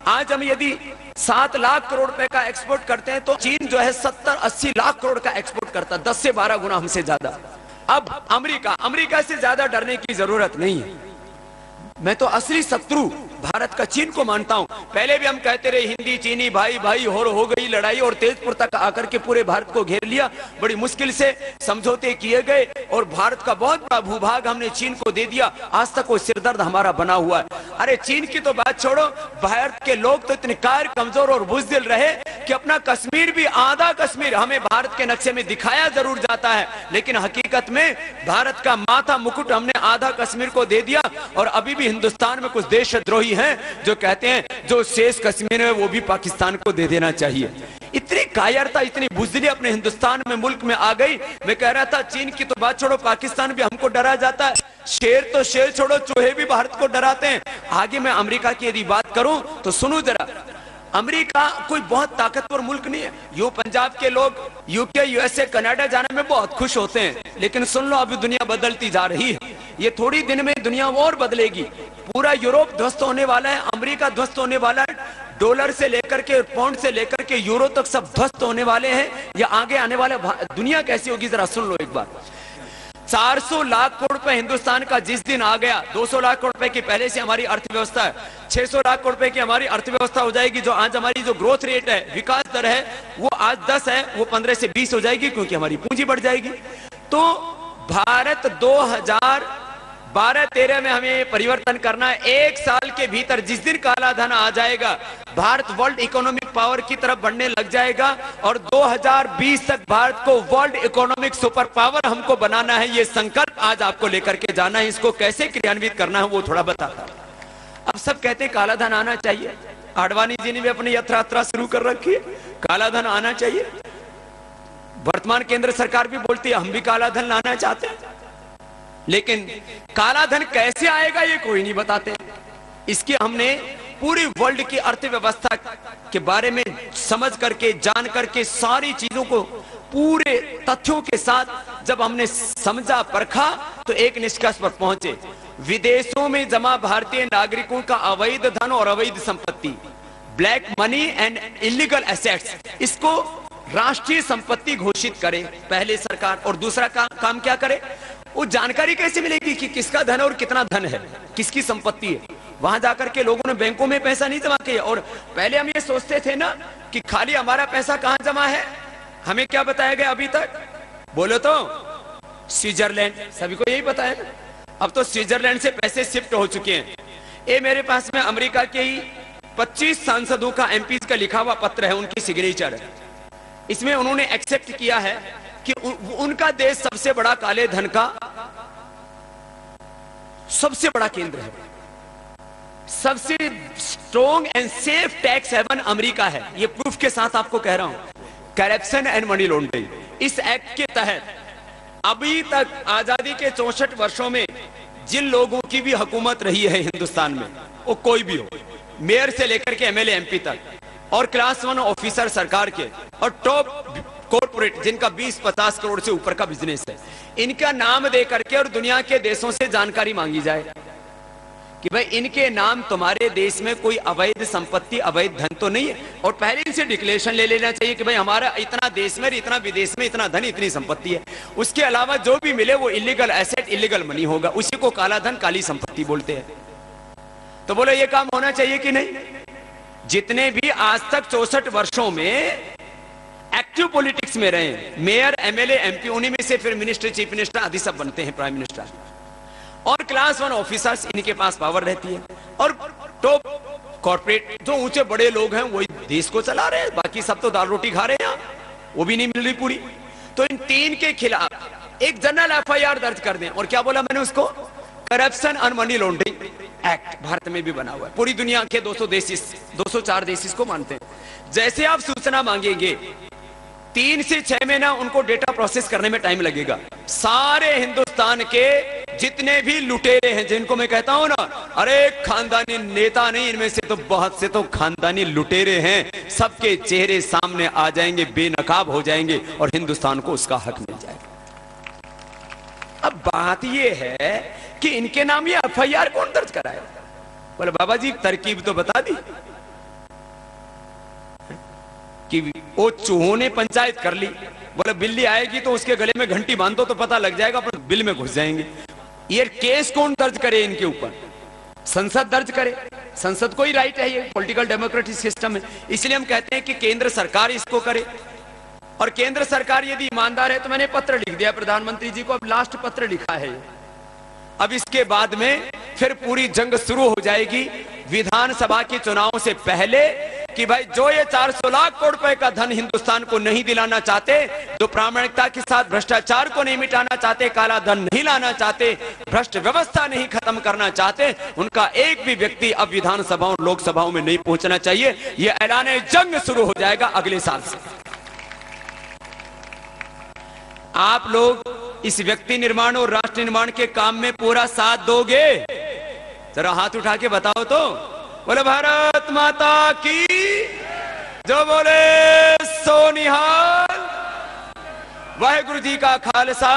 आज हम यदि 7 लाख करोड़ रुपए का एक्सपोर्ट करते हैं तो चीन जो है 70-80 लाख करोड़ का एक्सपोर्ट करता है, 10 से 12 गुना हमसे ज्यादा। अब अमेरिका से ज्यादा डरने की जरूरत नहीं है। मैं तो असली शत्रु भारत का चीन को मानता हूं। पहले भी हम कहते रहे हिंदी चीनी भाई भाई, और हो गई लड़ाई और तेजपुर तक आकर के पूरे भारत को घेर लिया। बड़ी मुश्किल से समझौते किए गए और भारत का बहुत बड़ा भूभाग हमने चीन को दे दिया। आज तक वो सिरदर्द हमारा बना हुआ है। अरे चीन की तो बात छोड़ो, भारत के लोग तो इतने कायर, कमजोर और बुज़दिल रहे कि अपना कश्मीर भी, आधा कश्मीर हमें भारत के नक्शे में दिखाया जरूर जाता है, लेकिन हकीकत में भारत का माथा मुकुट हमने आधा कश्मीर को दे दिया। और अभी भी हिंदुस्तान में कुछ देशद्रोही हैं जो कहते हैं जो शेष कश्मीर है वो भी पाकिस्तान को दे देना चाहिए। इतनी कायरता, इतनी बुज़दिली अपने हिंदुस्तान में, मुल्क में आ गई। मैं कह रहा था चीन की तो बात छोड़ो, पाकिस्तान भी हमको डरा जाता है। शेर तो शेर छोड़ो, चूहे भी भारत को डराते हैं। आगे मैं अमेरिका की यदि बात करूं तो सुनो जरा, अमेरिका कोई बहुत ताकतवर मुल्क नहीं है। यो पंजाब के लोग यूके, यूएसए, कनाडा जाने में बहुत खुश होते हैं, लेकिन सुन लो अभी दुनिया बदलती जा रही है। ये थोड़ी दिन में दुनिया और बदलेगी। पूरा यूरोप ध्वस्त होने वाला है, अमेरिका ध्वस्त होने वाला है, डॉलर से लेकर के, पाउंड से लेकर के यूरो तक सब ध्वस्त होने वाले हैं। ये आगे आने वाले दुनिया कैसी होगी जरा सुन लो एक बार। 400 लाख करोड़ रुपए हिंदुस्तान का जिस दिन आ गया, 200 लाख करोड़ रुपए की पहले से हमारी अर्थव्यवस्था है, 600 लाख करोड़ रुपए की हमारी अर्थव्यवस्था हो जाएगी। जो आज हमारी जो ग्रोथ रेट है, विकास दर है, वो आज 10 है, वो 15 से 20 हो जाएगी क्योंकि हमारी पूंजी बढ़ जाएगी। तो भारत 2012-13 में हमें परिवर्तन करना है। 1 साल के भीतर जिस दिन काला धन आ जाएगा, भारत वर्ल्ड इकोनॉमिक पावर की तरफ बढ़ने लग जाएगा और 2020 तक भारत को वर्ल्ड इकोनॉमिक सुपर पावर हमको बनाना है। ये संकल्प आज आपको लेकर के जाना है। इसको कैसे क्रियान्वित करना है वो थोड़ा बताता। अब सब कहते हैं काला धन आना चाहिए। आडवाणी जी ने भी अपनी यात्रा शुरू कर रखी है, काला धन आना चाहिए। वर्तमान केंद्र सरकार भी बोलती है हम भी काला धन लाना चाहते हैं, लेकिन काला धन कैसे आएगा ये कोई नहीं बताते। इसकी हमने पूरी वर्ल्ड की अर्थव्यवस्था के बारे में समझ करके, जान करके, सारी चीजों को पूरे तथ्यों के साथ जब हमने समझा, परखा, तो एक निष्कर्ष पर पहुंचे। विदेशों में जमा भारतीय नागरिकों का अवैध धन और अवैध संपत्ति, black money and illegal assets, इसको राष्ट्रीय संपत्ति घोषित करे पहले सरकार। और दूसरा काम क्या करे, वो जानकारी कैसे मिलेगी कि किसका धन और कितना धन है, किसकी संपत्ति है। वहां जाकर के लोगों ने बैंकों में पैसा नहीं जमा किया। और पहले हम ये सोचते थे ना कि खाली हमारा पैसा कहां जमा है, हमें क्या बताया गया अभी तक, बोलो तो स्विट्जरलैंड, सभी को यही पता है। अब तो स्विट्जरलैंड से पैसे शिफ्ट हो चुके हैं। ये मेरे पास में अमेरिका के ही 25 सांसदों का, एमपीज का लिखा हुआ पत्र है, उनकी सिग्नेचर है। इसमें उन्होंने एक्सेप्ट किया है कि उनका देश सबसे बड़ा काले धन का सबसे बड़ा केंद्र है। सबसे strong and safe tax haven America है। ये प्रूफ के साथ आपको कह रहा हूं। करप्शन एंड मनी लॉन्ड्रिंग, इस एक्ट के तहत अभी तक आजादी के 64 वर्षों में जिन लोगों की भी हुकूमत रही है हिंदुस्तान में, वो कोई भी हो, मेयर से लेकर के एमएलए एमपी तक, और क्लास 1 ऑफिसर सरकार के, और टॉप कॉर्पोरेट जिनका 20-50 करोड़ से ऊपर का बिजनेस है, इनका नाम दे करके और दुनिया के देशों से जानकारी मांगी जाए कि भाई इनके नाम तुम्हारे देश में कोई अवैध संपत्ति, अवैध धन तो नहीं है, और पहले इनसे डिक्लेरेशन ले लेना चाहिए कि भाई हमारा इतना देश में, इतना विदेश में, इतना धन, इतनी संपत्ति है। उसके अलावा जो भी मिले वो इलीगल एसेट, इलीगल मनी होगा, उसी को काला धन, काली संपत्ति बोलते हैं। तो बोलो ये काम होना चाहिए कि नहीं? जितने भी आज तक 64 वर्षों में एक्टिव पॉलिटिक्स में रहे, मेयर, एमएलए, एमपी, उन्हीं में से फिर मिनिस्टर, चीफ मिनिस्टर आदि सब बनते हैं, प्राइम मिनिस्टर, और क्लास 1 ऑफिसर्स, इनके पास पावर रहती है, और टॉप कॉर्पोरेट जो ऊंचे बड़े लोग हैं वही देश को चला रहे हैं, बाकी सब तो दाल रोटी खा रहे हैं, वो भी नहीं मिल रही पूरी। तो इन 3 के खिलाफ एक जनरल एफआईआर दर्ज कर दें। और क्या बोला मैंने उसको? Corruption and money laundering act Bharat में भी बना हुआ है, पूरी दुनिया के 204 देश इसको मानते हैं। जैसे आप सूचना मांगेंगे 3 से 6 महीना उनको डेटा प्रोसेस करने में टाइम लगेगा। सारे हिंदुस्तान के जितने भी लुटेरे हैं, जिनको मैं कहता हूं ना, अरे खानदानी नेता नहीं, इनमें से तो बहुत से तो खानदानी लुटेरे हैं, सबके चेहरे सामने आ जाएंगे, बेनकाब हो जाएंगे, और हिंदुस्तान को उसका हक मिल जाएगा। अब बात यह है कि इनके नाम ये एफआईआर कौन दर्ज कराया? बोले बाबा जी तरकीब तो बता दी कि वो चूहों ने पंचायत कर ली। बोले बिल्ली आएगी तो उसके गले में घंटी बांधो तो पता लग जाएगा, पर बिल में घुस जाएंगे। ये केस कौन दर्ज करे इनके ऊपर? संसद दर्ज करे। संसद को ही राइट है, ये पॉलिटिकल डेमोक्रेटिक सिस्टम है। इसलिए हम कहते हैं कि केंद्र सरकार इसको करे, और केंद्र सरकार यदि ईमानदार है तो मैंने पत्र लिख दिया प्रधानमंत्री जी को, अब लास्ट पत्र लिखा है। अब इसके बाद में फिर पूरी जंग शुरू हो जाएगी विधानसभा के चुनाव से पहले कि भाई जो ये 400 लाख करोड़ रुपए का धन हिंदुस्तान को नहीं दिलाना चाहते, जो प्रामाणिकता के साथ भ्रष्टाचार को नहीं मिटाना चाहते, काला धन नहीं लाना चाहते, भ्रष्ट व्यवस्था नहीं खत्म करना चाहते, उनका एक भी व्यक्ति अब विधानसभाओं, लोकसभाओं में नहीं पहुंचना चाहिए। यह ऐलान जंग शुरू हो जाएगा अगले साल से। आप लोग इस व्यक्ति निर्माण और राष्ट्र निर्माण के काम में पूरा साथ दोगे? जरा हाथ उठा के बताओ तो। बोले भारत माता की, जो बोले सो निहाल। वाहेगुरु जी का खालसा,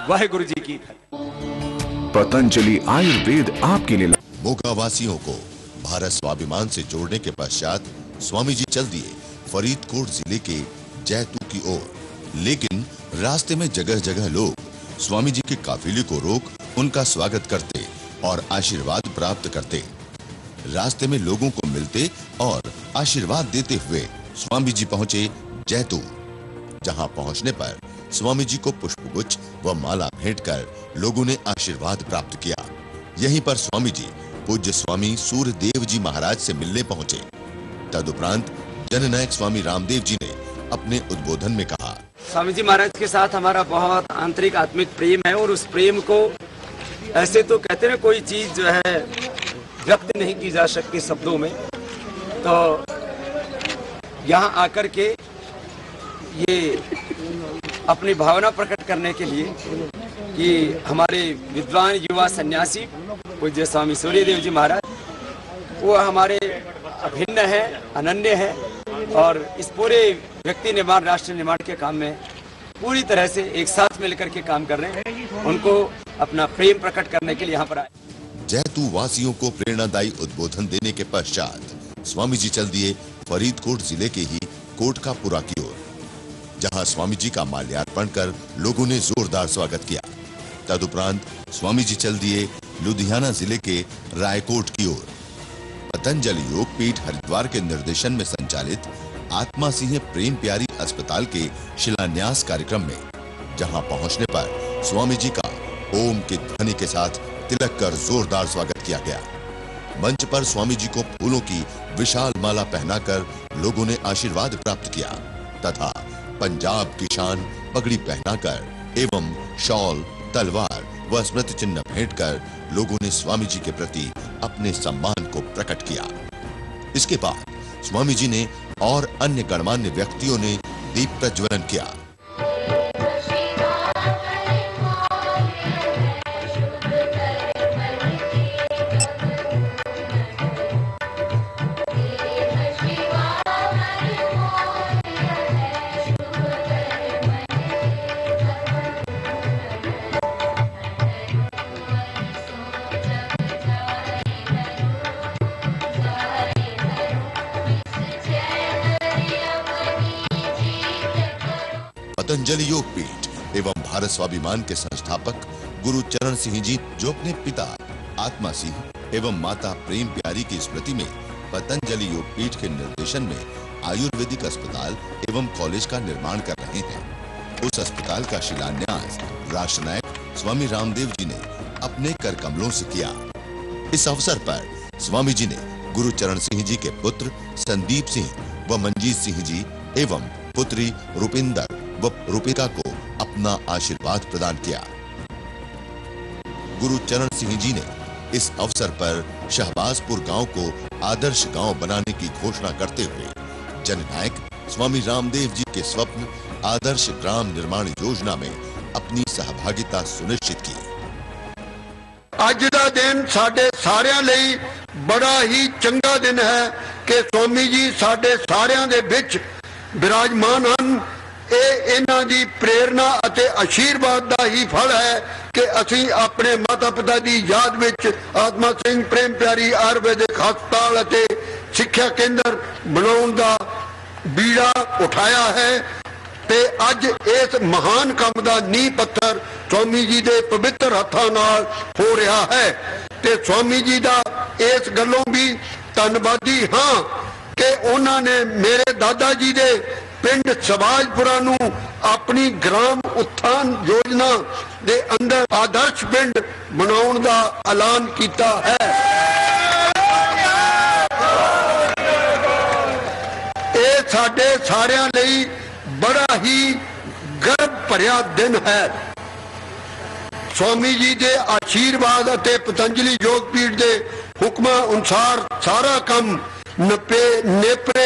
वाहेगुरु जी की फतेह। पतंजलि आयुर्वेद आपके लिए। मोगा वासियों को भारत स्वाभिमान से जोड़ने के पश्चात स्वामी जी चल दिए फरीदकोट जिले के जैतू की ओर, लेकिन रास्ते में जगह जगह लोग स्वामी जी के काफिले को रोक उनका स्वागत करते और आशीर्वाद प्राप्त करते। रास्ते में लोगों को मिलते और आशीर्वाद देते हुए स्वामी जी पहुंचे जैतू, जहां पहुंचने पर स्वामी जी को पुष्पगुच्छ व माला भेंट कर लोगों ने आशीर्वाद प्राप्त किया। यहीं पर स्वामी जी पूज्य स्वामी सूर्यदेव जी महाराज से मिलने पहुंचे। तदुपरांत जननायक स्वामी रामदेव जी ने अपने उद्बोधन में कहा, स्वामी जी महाराज के साथ हमारा बहुत आंतरिक आत्मिक प्रेम है, और उस प्रेम को ऐसे तो कहते हैं कोई चीज जो है व्यक्त नहीं की जा सकती शब्दों में। तो यहाँ आकर के ये अपनी भावना प्रकट करने के लिए कि हमारे विद्वान युवा सन्यासी पूज्य स्वामी सूर्यदेव जी महाराज वो हमारे अभिन्न है, अनन्य है, और इस पूरे व्यक्ति निर्माण, राष्ट्र निर्माण के काम में पूरी तरह से एक साथ मिलकर के काम कर रहे हैं। उनको अपना प्रेम प्रकट करने के लिए यहाँ पर आए। जैतू वासियों को प्रेरणादायी उद्बोधन देने के पश्चात स्वामी जी चल दिए फरीदकोट जिले के ही कोटकापुरा की ओर, जहां स्वामी जी का माल्यार्पण कर लोगों ने जोरदार स्वागत किया। तदुपरांत स्वामी जी चल दिए लुधियाना जिले के रायकोट की ओर। पतंजलि योग पीठ हरिद्वार के निर्देशन में संचालित आत्मा सिंह प्रेम प्यारी अस्पताल के शिलान्यास कार्यक्रम में, जहां पहुंचने पर स्वामी जी का ओम की ध्वनि के साथ तिलक कर जोरदार स्वागत किया गया। मंच पर स्वामी जी को फूलों की विशाल माला पहनाकर लोगों ने आशीर्वाद प्राप्त किया तथा पंजाब की शान पगड़ी पहनाकर एवं शॉल, तलवार व स्मृति चिन्ह भेंट कर लोगों ने स्वामी जी के प्रति अपने सम्मान को प्रकट किया। इसके बाद स्वामी जी ने और अन्य गणमान्य व्यक्तियों ने दीप प्रज्वलन किया। पतंजलि योगपीठ एवं भारत स्वाभिमान के संस्थापक गुरु चरण सिंह जी, जो अपने पिता आत्मा सिंह एवं माता प्रेम प्यारी की स्मृति में पतंजलि योगपीठ के निर्देशन में आयुर्वेदिक अस्पताल एवं कॉलेज का निर्माण कर रहे हैं। उस अस्पताल का शिलान्यास राष्ट्रनायक स्वामी रामदेव जी ने अपने कर कमलों से किया। इस अवसर पर स्वामी जी ने गुरु चरण सिंह जी के पुत्र संदीप सिंह व मंजीत सिंह जी एवं पुत्री रुपिंदर व रुपिका को अपना आशीर्वाद प्रदान किया। गुरु चरण सिंह जी ने इस अवसर पर शहबाजपुर गांव को आदर्श गांव बनाने की घोषणा करते हुए जननायक स्वामी रामदेव जी के स्वप्न आदर्श ग्राम निर्माण योजना में अपनी सहभागिता सुनिश्चित की। ਅੱਜ ਦਾ ਦਿਨ ਸਾਡੇ ਸਾਰਿਆਂ ਲਈ ਬੜਾ ਹੀ ਚੰਗਾ ਦਿਨ ਹੈ ਕਿ ਸਵਾਮੀ ਜੀ ਸਾਡੇ ਸਾਰਿਆਂ ਦੇ ਵਿੱਚ ਵਿਰਾਜਮਾਨ ਹਨ। ਇਹ ਇਹਨਾਂ ਦੀ ਪ੍ਰੇਰਣਾ ਅਤੇ ਆਸ਼ੀਰਵਾਦ ਦਾ ਹੀ ਫਲ ਹੈ ਕਿ ਅਸੀਂ ਆਪਣੇ ਮਾਤਾ ਪਿਤਾ ਦੀ ਯਾਦ ਵਿੱਚ ਆਤਮਾ ਸਿੰਘ ਪ੍ਰੇਮ ਪਿਆਰੀ ਆਯੁਰਵੈਦਿਕ ਹਸਪਤਾਲ ਅਤੇ ਸਿੱਖਿਆ ਕੇਂਦਰ ਬਣਾਉਣ ਦਾ ਬੀੜਾ ਉਠਾਇਆ ਹੈ ਤੇ ਅੱਜ ਇਸ ਮਹਾਨ ਕੰਮ ਦਾ ਨੀਂਹ ਪੱਥਰ स्वामी जी दे पवित्र हत्थां नाल हो रहा है ते स्वामी जी दा इस गल्लों भी धन्नवादी हाँ कि उन्होंने मेरे दादा जी दे पिंड शहबाजपुरा नूं अपनी ग्राम उत्थान योजना दे अंदर आदर्श पिंड बनाउण दा ऐलान कीता है। ये साडे सारियां लई बड़ा ही गर्व भरिया दिन है। स्वामी जी दे आशीर्वाद अते पतंजलि योगपीठ दे हुक्मां अनुसार सारा काम नेपरे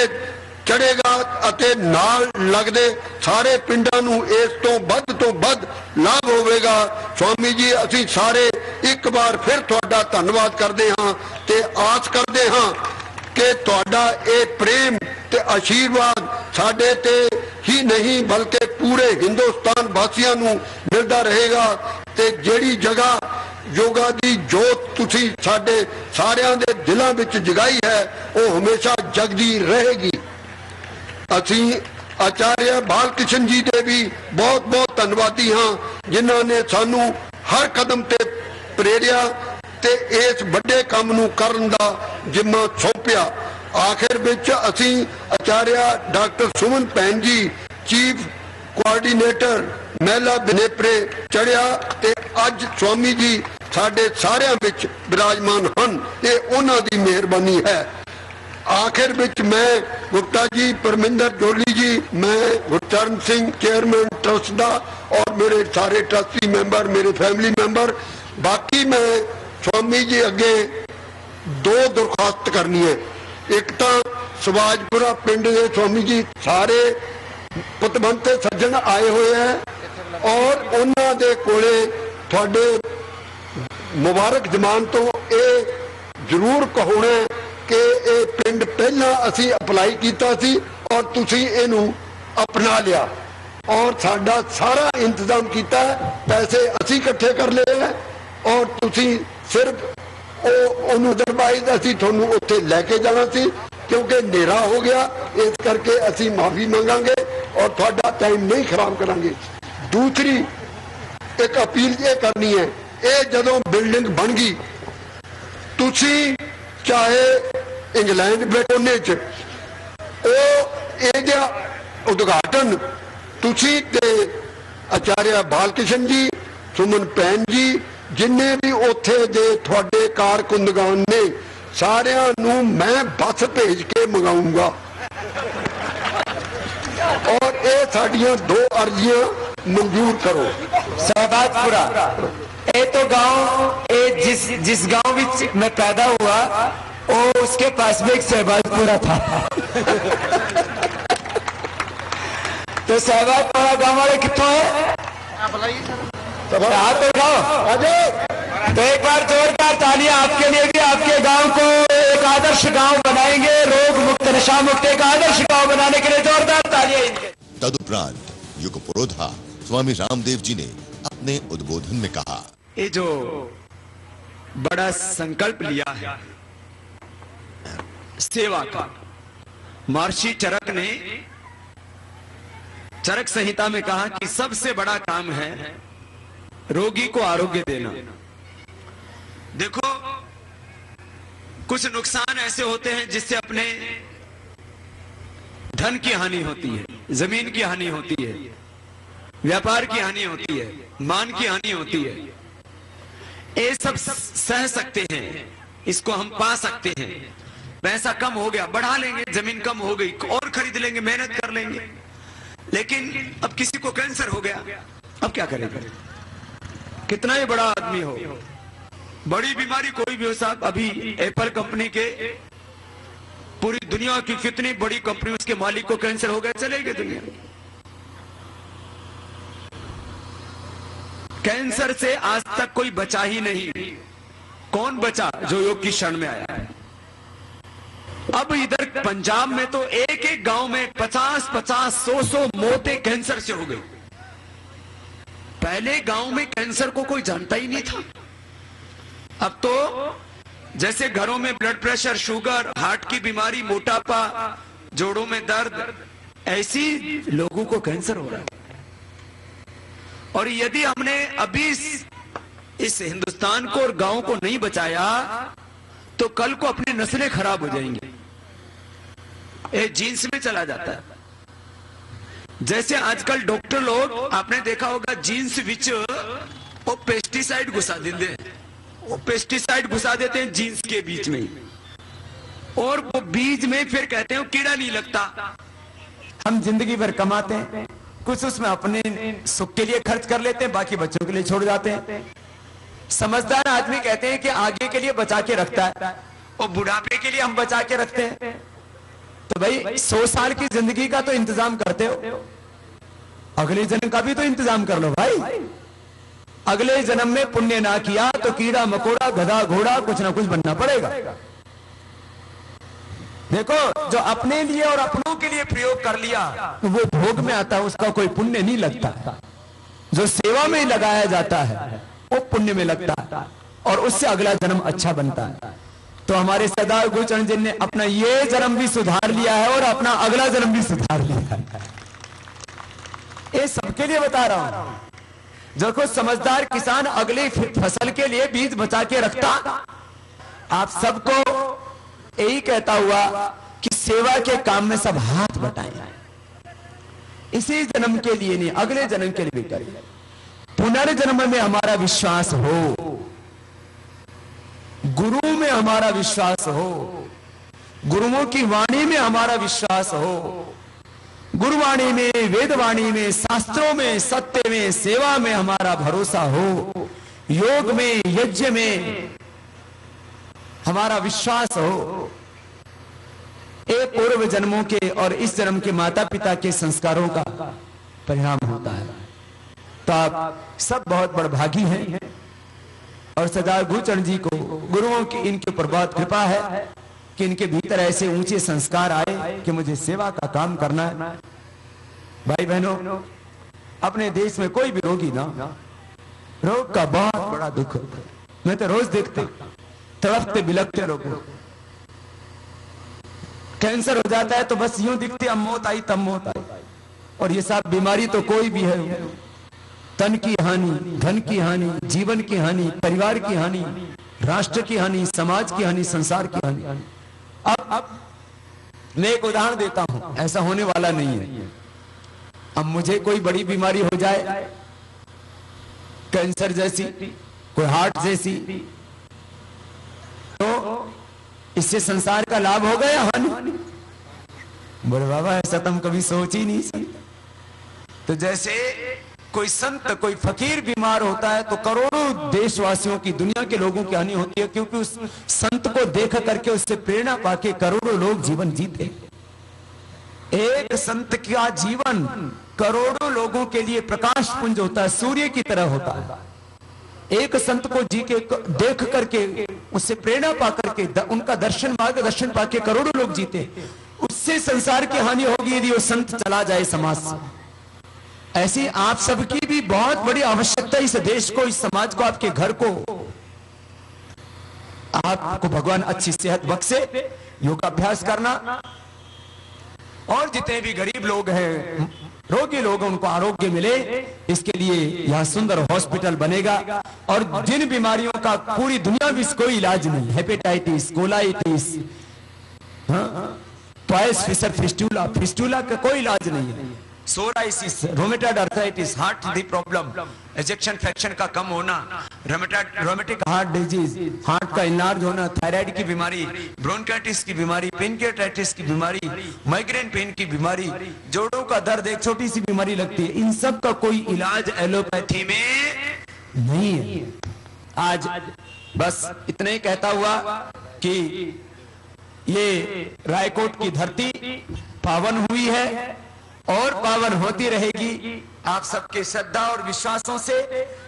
चढ़ेगा अते नाल लगदे सारे पिंडां नूं इस तो वध लाभ होवेगा। स्वामी जी असीं सारे एक बार फिर तुहाडा धन्नवाद करदे हां ते आस करदे हां कि तुहाडा ये प्रेम ते आशीर्वाद साडे ते ही नहीं बल्कि पूरे हिंदुस्तान वासियों नूं मिलदा रहेगा ते जेड़ी जगह योगा दी जोत तुसी साडे सारियां दे दिलां विच जगाई है वो हमेशा जगदी रहेगी। असीं आचार्य बालकृष्ण जी दे भी बहुत बहुत धन्नवादी हाँ जिन्हां ने सानू हर कदम ते प्रेरिया ते इस वड्डे काम नूं करन दा जिम्मा सौंपिया। आखिर विच असीं आचार्य डॉक्टर सुमन भैन जी चीफ कोआर्डिनेटर महिला बनेपरे चढ़िया ते अज स्वामी जी साडे सारियां विच विराजमान हन। ये उन्हां दी मेहरबानी है। आखिर विच मैं गुप्ता जी परमिंदर जोली जी मैं गुरचरण सिंह चेयरमैन ट्रस्ट दा और मेरे सारे ट्रस्टी मैंबर मेरे फैमिली मैंबर बाकी मैं स्वामी जी अगे दो दरखास्त करनी है। एक तो शहबाजपुरा पिंड के स्वामी जी सारे पुतबंते सज्जन आए हुए हैं और उन्हां दे कोले तुहाडे मुबारक जमान तो ये जरूर कहना कि ये पिंड पहला असी अप्लाई किया सी और तुसी इनू अपना लिया और साडा सारा इंतजाम किया है। पैसे असी इकट्ठे कर लिए हैं और तुसी सिर्फ अदरवाइज असी तुहानू उत्थे लैके जाना सी क्योंकि नेरा हो गया इस करके असी माफी मंगांगे और थोड़ा टाइम नहीं खराब करांगे। दूसरी एक अपील ये करनी है ये जदों बिल्डिंग बन गई तुसी चाहे इंग्लैंड बैठोने च उद्घाटन तुसी ते आचार्य बालकृष्ण जी सुमन भैन जी जिन्ने भी उथे दे थोड़े कारकुंदगान ने सारियां नू मैं बस भेज के मंगाऊंगा और ये साड़ियां दो अर्जियां मंजूर करो। शहबाजपुरा ये तो गांव जिस गांव में मैं पैदा हुआ वो उसके पास में एक शहबाजपुरा था तो शहबाजपुरा गांव वाले कितों है हाथ उठाओ। तो एक बार जोरदार तालियां आपके लिए भी। आपके गांव को एक आदर्श गांव बनाएंगे, रोग मुक्त नशा मुक्त एक आदर्श गांव बनाने के लिए जोरदार तालियां इनके। तदुपरांत युग पुरोधा स्वामी रामदेव जी ने अपने उद्बोधन में कहा, ये जो बड़ा संकल्प लिया है सेवा का, महर्षि चरक ने चरक संहिता में कहा कि सबसे बड़ा काम है रोगी को आरोग्य देना। देखो, कुछ नुकसान ऐसे होते हैं जिससे अपने धन की हानि होती है, जमीन की हानि होती है, व्यापार की हानि होती है, मान की हानि होती है। ये सब सह सकते हैं, इसको हम पा सकते हैं। पैसा कम हो गया, बढ़ा लेंगे, जमीन कम हो गई और खरीद लेंगे, मेहनत कर लेंगे। लेकिन अब किसी को कैंसर हो गया, अब क्या करेगा? कितना ही बड़ा आदमी हो, बड़ी बीमारी कोई भी हो साहब। अभी एप्पल कंपनी के, पूरी दुनिया की कितनी बड़ी कंपनी, उसके मालिक को कैंसर हो गया, चले गए दुनिया। कैंसर से आज तक कोई बचा ही नहीं। कौन बचा? जो योग की शरण में आया है। अब इधर पंजाब में तो एक एक गांव में 50-50, 100-100 मौतें कैंसर से हो गई। पहले गांव में कैंसर को कोई जानता ही नहीं था। अब तो जैसे घरों में ब्लड प्रेशर, शुगर, हार्ट की बीमारी, मोटापा, जोड़ों में दर्द, ऐसी लोगों को कैंसर हो रहा है। और यदि हमने अभी इस हिंदुस्तान को और गांव को नहीं बचाया तो कल को अपनी नस्लें खराब हो जाएंगी। ये जीन्स में चला जाता है। जैसे आजकल डॉक्टर लोग, आपने देखा होगा, जीन्स विच वो पेस्टिसाइड घुसा देते हैं, वो पेस्टिसाइड घुसा देते हैं जीन्स के बीच में, और वो बीज में फिर कहते हैं कीड़ा नहीं लगता। हम जिंदगी भर कमाते हैं, कुछ उसमें अपने सुख के लिए खर्च कर लेते हैं, बाकी बच्चों के लिए छोड़ जाते हैं। समझदार आदमी कहते हैं कि आगे के लिए बचा के रखता है, और बुढ़ापे के लिए हम बचा के रखते हैं। तो भाई 100 साल की जिंदगी का तो इंतजाम करते हो, अगले जन्म का भी तो इंतजाम कर लो भाई। अगले जन्म में पुण्य ना किया तो कीड़ा मकोड़ा, गधा घोड़ा, कुछ ना कुछ बनना पड़ेगा। देखो, जो अपने लिए और अपनों के लिए प्रयोग कर लिया तो वो भोग में आता है, उसका कोई पुण्य नहीं लगता। जो सेवा में लगाया जाता है वो पुण्य में लगता है, और उससे अगला जन्म अच्छा बनता है। तो हमारे सरदार गुरुचरण जी ने अपना ये जन्म भी सुधार लिया है और अपना अगला जन्म भी सुधार लिया है। ये सबके लिए बता रहा हूं। जो कुछ समझदार किसान अगली फसल के लिए बीज बचा के रखता, आप सबको यही कहता हुआ कि सेवा के काम में सब हाथ बटाएं। इसी जन्म के लिए नहीं, अगले जन्म के लिए भी करें। पुनर्जन्म में हमारा विश्वास हो, गुरु में हमारा विश्वास हो, गुरुओं की वाणी में हमारा विश्वास हो, गुरुवाणी में, वेदवाणी में, शास्त्रों में, सत्य में, सेवा में हमारा भरोसा हो, योग में, यज्ञ में हमारा विश्वास हो। ये पूर्व जन्मों के और इस जन्म के माता पिता के संस्कारों का परिणाम होता है। तो आप सब बहुत बड़भागी हैं, और सरदार गुरुचरण जी को, गुरुओं की इनके ऊपर बहुत कृपा है कि इनके भीतर ऐसे ऊंचे संस्कार आए कि मुझे सेवा का काम करना है। भाई बहनों, अपने देश में कोई भी रोगी ना, रोग का बहुत बड़ा दुख, मैं तो रोज देखता, तड़पते बिलखते लोग। कैंसर हो जाता है तो बस यूं दिखते, अब मौत आई तब मौत आई। और ये सब बीमारी तो कोई भी है, तन की हानि, धन की हानि, जीवन की हानि, परिवार की हानि, राष्ट्र की हानि, समाज की हानि, संसार की हानि। अब मैं एक उदाहरण देता हूं, ऐसा होने वाला नहीं है। अब मुझे कोई बड़ी बीमारी हो जाए, कैंसर जैसी, कोई हार्ट जैसी, तो इससे संसार का लाभ होगा या हानि? बोले बाबा ऐसा तो हम कभी सोच ही नहीं सकते। तो जैसे कोई संत, कोई फकीर बीमार होता है तो करोड़ों देशवासियों की, दुनिया के लोगों की हानि होती है, क्योंकि उस संत को देख करके उससे प्रेरणा पाके करोड़ों लोग जीवन जीते। एक संत का जीवन करोड़ों लोगों के लिए प्रकाश पुंज होता है, सूर्य की तरह होता है। एक संत को जी के देख करके, उससे प्रेरणा पा करके, उनका दर्शन, मार्गदर्शन पाके करोड़ों लोग जीते। उससे संसार की हानि होगी यदि वो संत चला जाए समाज से। ऐसी आप सबकी भी बहुत बड़ी आवश्यकता, इस देश को, इस समाज को, आपके घर को। आपको भगवान अच्छी सेहत बख्शे, योगाभ्यास करना, और जितने भी गरीब लोग हैं, रोगी लोग उनको आरोग्य मिले, इसके लिए यहाँ सुंदर हॉस्पिटल बनेगा। और जिन बीमारियों का पूरी दुनिया में कोई इलाज नहीं, हेपेटाइटिस, कोलाइटिस, टॉयस फिशर फिस्टूला, फिस्टूला का कोई इलाज नहीं है, सोराइसिस, रोमेटॉइड आर्थराइटिस, हार्ट की प्रॉब्लम, एजेक्शन फ्रैक्शन का कम होना, रोमेटिक हार्ट डिजीज, हार्ट का इनलार्ज होना, थायराइड की बीमारी, ब्रोंकाइटिस की बीमारी, पेनक्रियाटाइटिस की बीमारी, माइग्रेन पेन की बीमारी, जोड़ों का दर्द, एक छोटी सी बीमारी लगती है, इन सब का कोई इलाज एलोपैथी में नहीं है। आज बस इतना ही कहता हुआ कि ये रायकोट की धरती पावन हुई है और पावन होती रहेगी। आप सबके श्रद्धा और विश्वासों से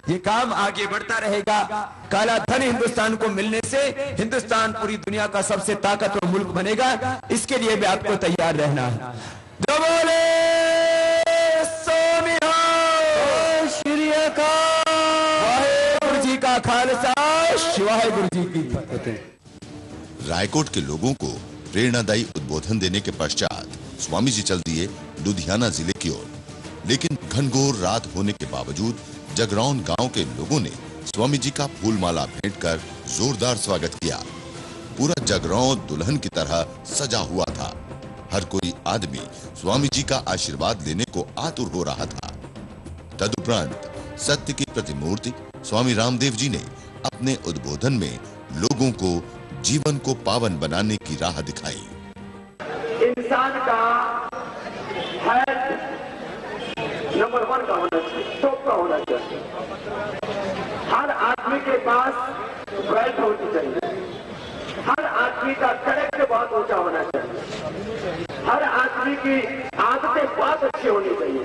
ये काम आगे बढ़ता रहेगा। काला धन हिंदुस्तान को मिलने से हिंदुस्तान पूरी दुनिया का सबसे ताकतवर मुल्क बनेगा। इसके लिए भी आपको तैयार रहना है। जो बोले सो निहाल, श्री अकाल, वाहेगुरु जी का खालसा, वाहेगुरु जी की फतेह। रायकोट के लोगों को प्रेरणादायी उद्बोधन देने के पश्चात स्वामी जी चल दिए लुधियाना जिले की ओर। लेकिन घनघोर रात होने के बावजूद जगरौन गांव के लोगों ने स्वामी जी का फूलमाला भेंट कर जोरदार स्वागत किया। पूरा जगरौन दुल्हन की तरह सजा हुआ था। हर कोई आदमी स्वामी जी का आशीर्वाद लेने को आतुर हो रहा था। तदुपरांत सत्य की प्रतिमूर्ति स्वामी रामदेव जी ने अपने उद्बोधन में लोगों को जीवन को पावन बनाने की राह दिखाई। इंसान का हेल्थ नंबर 1 का होना चाहिए, टॉप का होना चाहिए। हर आदमी के पास वेल्थ होनी चाहिए। हर आदमी का करेक्ट बहुत ऊंचा होना चाहिए। हर आदमी की आदतें बहुत अच्छी होनी चाहिए।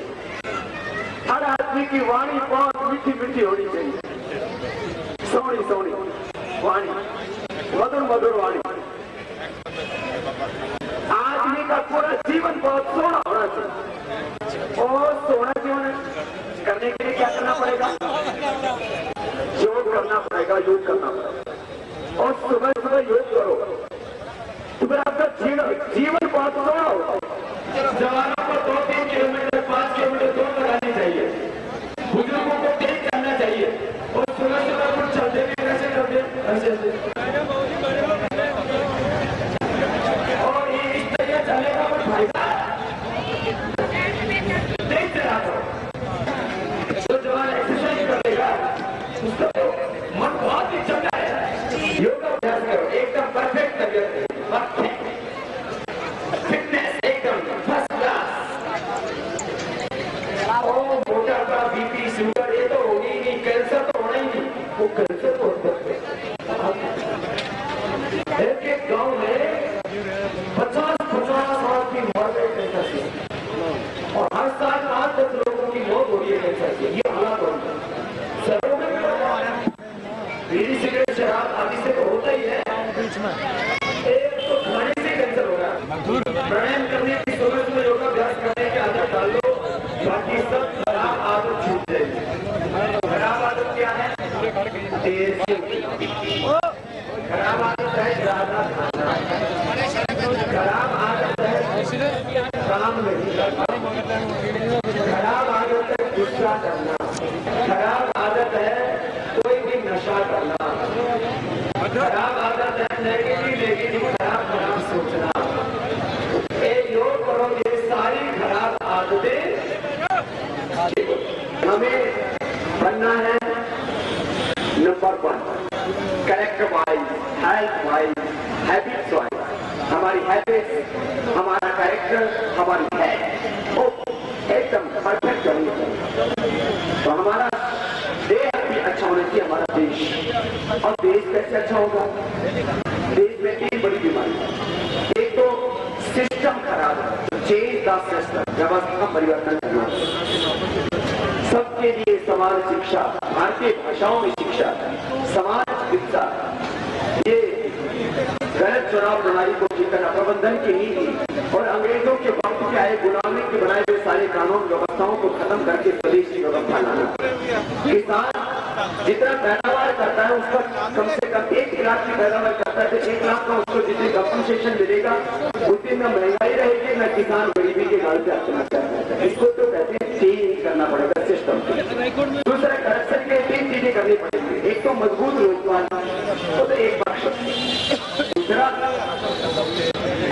हर आदमी की वाणी बहुत मीठी मीठी होनी चाहिए। सोनी सोनी वाणी, मधुर मधुर वाणी। आदमी का पूरा जीवन बहुत सोना होना चाहिए। और सोना जीवन करने के लिए क्या करना पड़ेगा? योग करना पड़ेगा, योग करना पड़ेगा। और सुबह सुबह योग करो तो फिर आपका जीवन बहुत सोना होगा। जवानों को 2-3 किलोमीटर 5 किलोमीटर दौड़ लगानी चाहिए। बुजुर्गों को तेज करना चाहिए। और सुबह सुबह कुछ चलते भी कैसे करते ऐसे मन बहुत ही चंगा है। योग अभ्यास करो, एकदम परफेक्ट तबीयत, फिटनेस एकदम फर्स्ट क्लास। और मोटापा, बीपी, शुगर ये तो होगी ही नहीं, कैंसर तो होना ही नहीं। वो कैंसर तो एक एक गांव में 50-50 आदमी मर गए कैंसर से, और हर साल 8-10 लोगों की मौत हो रही है कैंसर से। ये हालात हो रही है। बीड़ी, सिगरेट, शराब आदि से तो होता ही है। एक तो खाने से कैंसर होगा। प्राणायाम करने की, सुबह सुबह योगाभ्यास करने की आदत डाल लो, बाकी सब खराब आदत छूट जाएगी। खराब आदत क्या है? खराब आदत है ज्यादा खाना। खराब आदत है काम नहीं करना। खराब आदत है गुस्सा करना। खराब आदत है कोई भी नशा करना। खराब आदत है नेगेटिव खराब सोचना। योग करो, ये सारी खराब आदतें हमें बनना है। Number 1 character wise, health wise, habits wise. हमारी हैबिट्स, हमारा कैरेक्टर, हमारी हेल्थ एकदम परफेक्ट होनी चाहिए। तो हमारा देश भी अच्छा होना चाहिए, हमारा देश। और देश कैसे अच्छा होगा? देश में 3 बड़ी बीमारी। एक तो सिस्टम खराब है, चेंज द सिस्टम, व्यवस्था परिवर्तन करना। सबके लिए समान शिक्षा, भारतीय भाषाओं में शिक्षा, समाज शिक्षा, ये गलत चुनाव प्रणाली को ठीक करना, प्रबंधन की नीति और अंग्रेजों के वक्त के आए गुलामी के बनाए हुए सारे कानून व्यवस्थाओं को खत्म करके स्वदेशी व्यवस्था लाना। किसान जितना पैदावार करता है उसका कम से कम 1 लाख की पैदावार करता है, तो 1 लाख का उसको जितनी कंपनसेशन मिलेगा उतनी न महंगाई रहेगी, न किसान गरीबी के गाल से अपना चाहता है। इसको तो कहते करना पड़ेगा सिस्टम को। दूसरा, करप्शन के 3 चीजें करनी पड़ेगी। एक तो मजबूत रोजगार, तो एक पक्ष। दूसरा,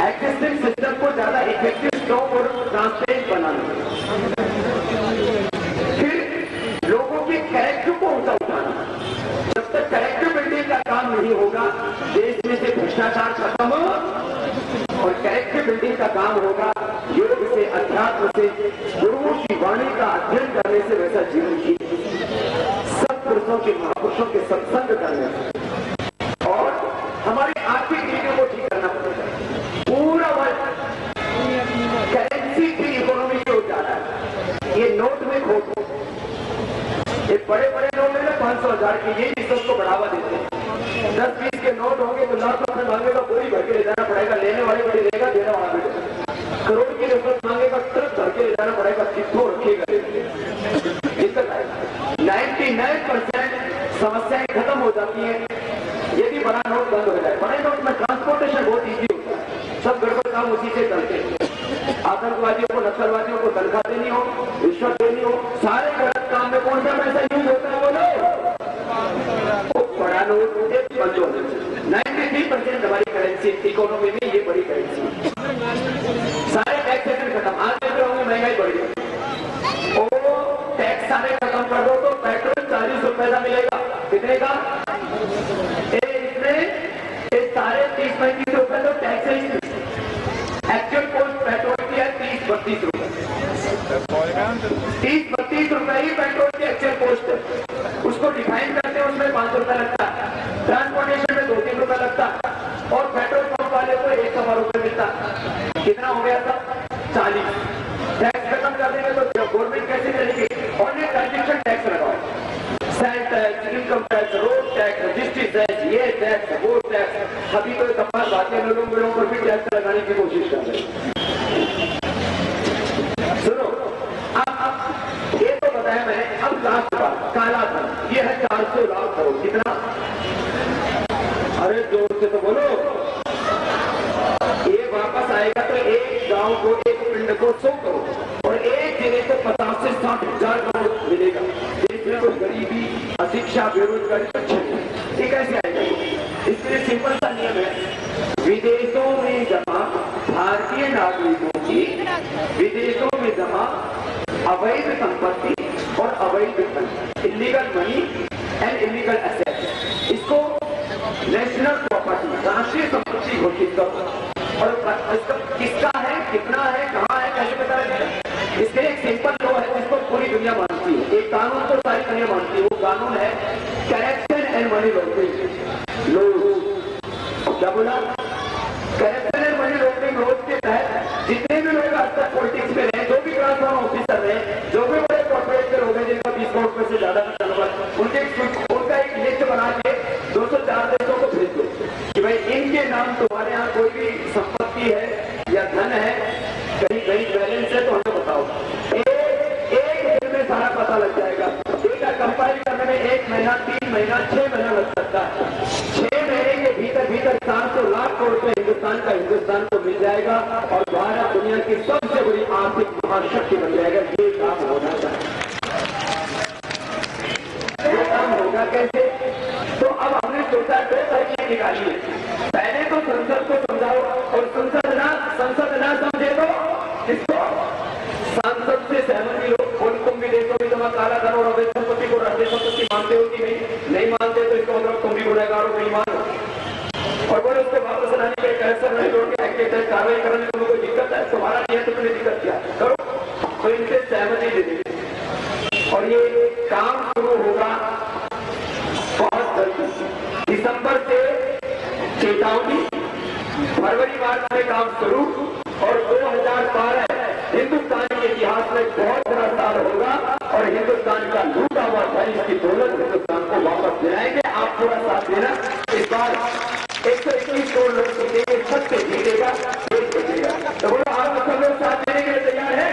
एक्जिस्टिंग सिस्टम को ज्यादा इफेक्टिव, स्ट्रॉन्ग और ट्रांसपेरेंट बनाना। फिर लोगों के कैरेक्टर को ऊंचा उठाना। जब तक कैरेक्टर बिल्डिंग का काम नहीं होगा, देश में से भ्रष्टाचार खत्म, और कैरेक्टर बिल्डिंग का काम होगा योग से, अध्यात्म से, गुरुओं की वाणी का अध्ययन करने से, वैसा जीवन जी सत्पुरुषों के, महापुरुषों के सत्संग करने से, और हमारी आर्थिक नीतियों को ठीक करना पड़ेगा। पूरा वर्ष करेंसी की इकोनॉमी की ओर जा रहा है। ये नोट में खोट, ये बड़े बड़े नोट है ना 500,000 की, ये सबको बढ़ावा देते हैं। 10-20 के नोट होंगे तो लाख रुपए मांगेगा, बोरी भर के ले जाना पड़ेगा, लेने वाले बड़ी देगा, देने वाला भी। करोड़ की रिश्वत मांगेगा, ट्रक भर के ले जाना पड़ेगा, कितों रखेगा, दिक्कत आएगी। 99% समस्याएं खत्म हो जाती हैं यदि बड़ा नोट बंद हो जाए। बड़े नोट में ट्रांसपोर्टेशन बहुत ईजी होता है, सब गड़बड़ काम उसी से करते हैं। आतंकवादियों को, नक्सलवादियों को तनख्वाह देनी हो, रिश्वत देनी हो, सारे गलत काम में कौन सा पैसा यूज होता है बोलो? बड़ा नोट बंद हो जाए। 93% हमारी करेंसी इकोनॉमी में, ये बड़ी करेंसी। सारे टैक्सेशन खत्म। आज देख रहे होंगे महंगाई बढ़ गई, वो टैक्स सारे खत्म कर दो तो पेट्रोल 40 रुपए का मिलेगा। कितने का? इसमें सारे 30-35 रुपए तो टैक्स है। एक्चुअल कॉस्ट पेट्रोल की है 30-32 रुपए। 30-32 रुपए ही पेट्रोल की एक्चुअल कॉस्ट है। उसको डिफाइन करते हैं, उसमें 5 रुपए लगता है, ट्रांसपोर्टेशन में 2-3 रुपए लगता है, और पेट्रोल पंप वाले को 100 रुपए मिलता। कितना हो गया था? 40। टैक्स खत्म कर देंगे तो गवर्नमेंट कैसे चलेगी? ऑनलाइन ट्रांजेक्शन टैक्स लगाओ, sale tax, income tax, road tax, registry tax, ये टैक्स, वो टैक्स। अभी तो कमाल बात है, लोगों पर भी टैक्स लगाने की कोशिश कर रहे हैं। सुनो, अब ये तो बताया मैंने। अब लास्ट बात, काला धन, ये है 400 लाख करोड़। कितना? अरे जोर से तो बोलो। ये वापस आएगा तो एक गांव को, एक पिंड को 100 करोड़, और एक जिले को 50 से 60 हजार करोड़ मिलेगा। देश में कोई गरीबी, अशिक्षा, बेरोजगारी अच्छे नहीं। ये कैसे आएगा? इसके लिए सिंपल सा नियम है, विदेशों में जमा भारतीय नागरिकों की, विदेशों में जमा अवैध संपत्ति और अवैध धन, illegal money and illegal asset, इसको नेशनल प्रॉपर्टी, राष्ट्रीय संपत्ति घोषित करो। और इसका किसका है, कितना है, कहाँ है, कैसे पता लगेगा? इसके एक सिंपल लॉ है जिसको पूरी दुनिया मानती है। एक कानून तो सारी दुनिया मानती है, वो कानून है corruption and money laundering law. क्या बोला? Corruption and money laundering law के तहत जितने भी लोग आज तक पॉलिटिक्स में रहे, जो भी क्लास 1 ऑफिसर रहे, जो भी बड़े कॉर्पोरेट के लोग हैं जिनका 20 करोड़ रुपए से ज्यादा का टर्नओवर, उनका एक लिस्ट बना के 204 देशों को भेज दो कि भाई इनके नाम तुम्हारे यहाँ कोई भी संपत्ति है या धन है, कहीं कहीं बैलेंस है तो हमें बताओ। एक दिन में सारा पता लग जाएगा। डेटा कंपाइल करने में 1 महीना, 3 महीना, 6 महीना लग सकता है। 6 महीने के भीतर 400 लाख करोड़ रुपए हिंदुस्तान को मिल जाएगा, और भारत दुनिया की सबसे बड़ी आर्थिक महाशक्ति बन जाएगा। ये काम होना चाहिए। ये काम होगा कैसे? तो अब हमने सोचा 2 तरीके निकाली है। पहले तो संसद को समझाओ, और संसद ना समझे तो इसको सांसद से सहमति लो। तुम भी देशों में जमा काला धन और अवैध संपत्ति को राष्ट्रीय संपत्ति मानते हो कि नहीं मानते, तो इसका मतलब तुम भी गुनहगार हो, नहीं मानो। और बोले उसको वापस लाने के कैसे नहीं जोड़ के एक्ट के तहत कार्रवाई करने में तुम्हें कोई दिक्कत है? तुम्हारा नहीं है तो तुमने दिक्कत क्या करो, तो इनसे सहमति दे देंगे। और ये काम शुरू होगा बहुत जल्दी। दिसंबर से चेतावनी, फरवरी मार्च में काम शुरू, और 2012 हिंदुस्तान के इतिहास में बहुत बड़ा साल होगा, और हिंदुस्तान का लूटा हुआ धन, इसकी दौलत हिंदुस्तान को वापस दिलाएंगे। आप पूरा साथ देना। इस बार 121 करोड़ लोग जीतेंगे, सत्य जीतेगा, देश बचेगा। तो बोलो आप सब लोग साथ देने के लिए तैयार है?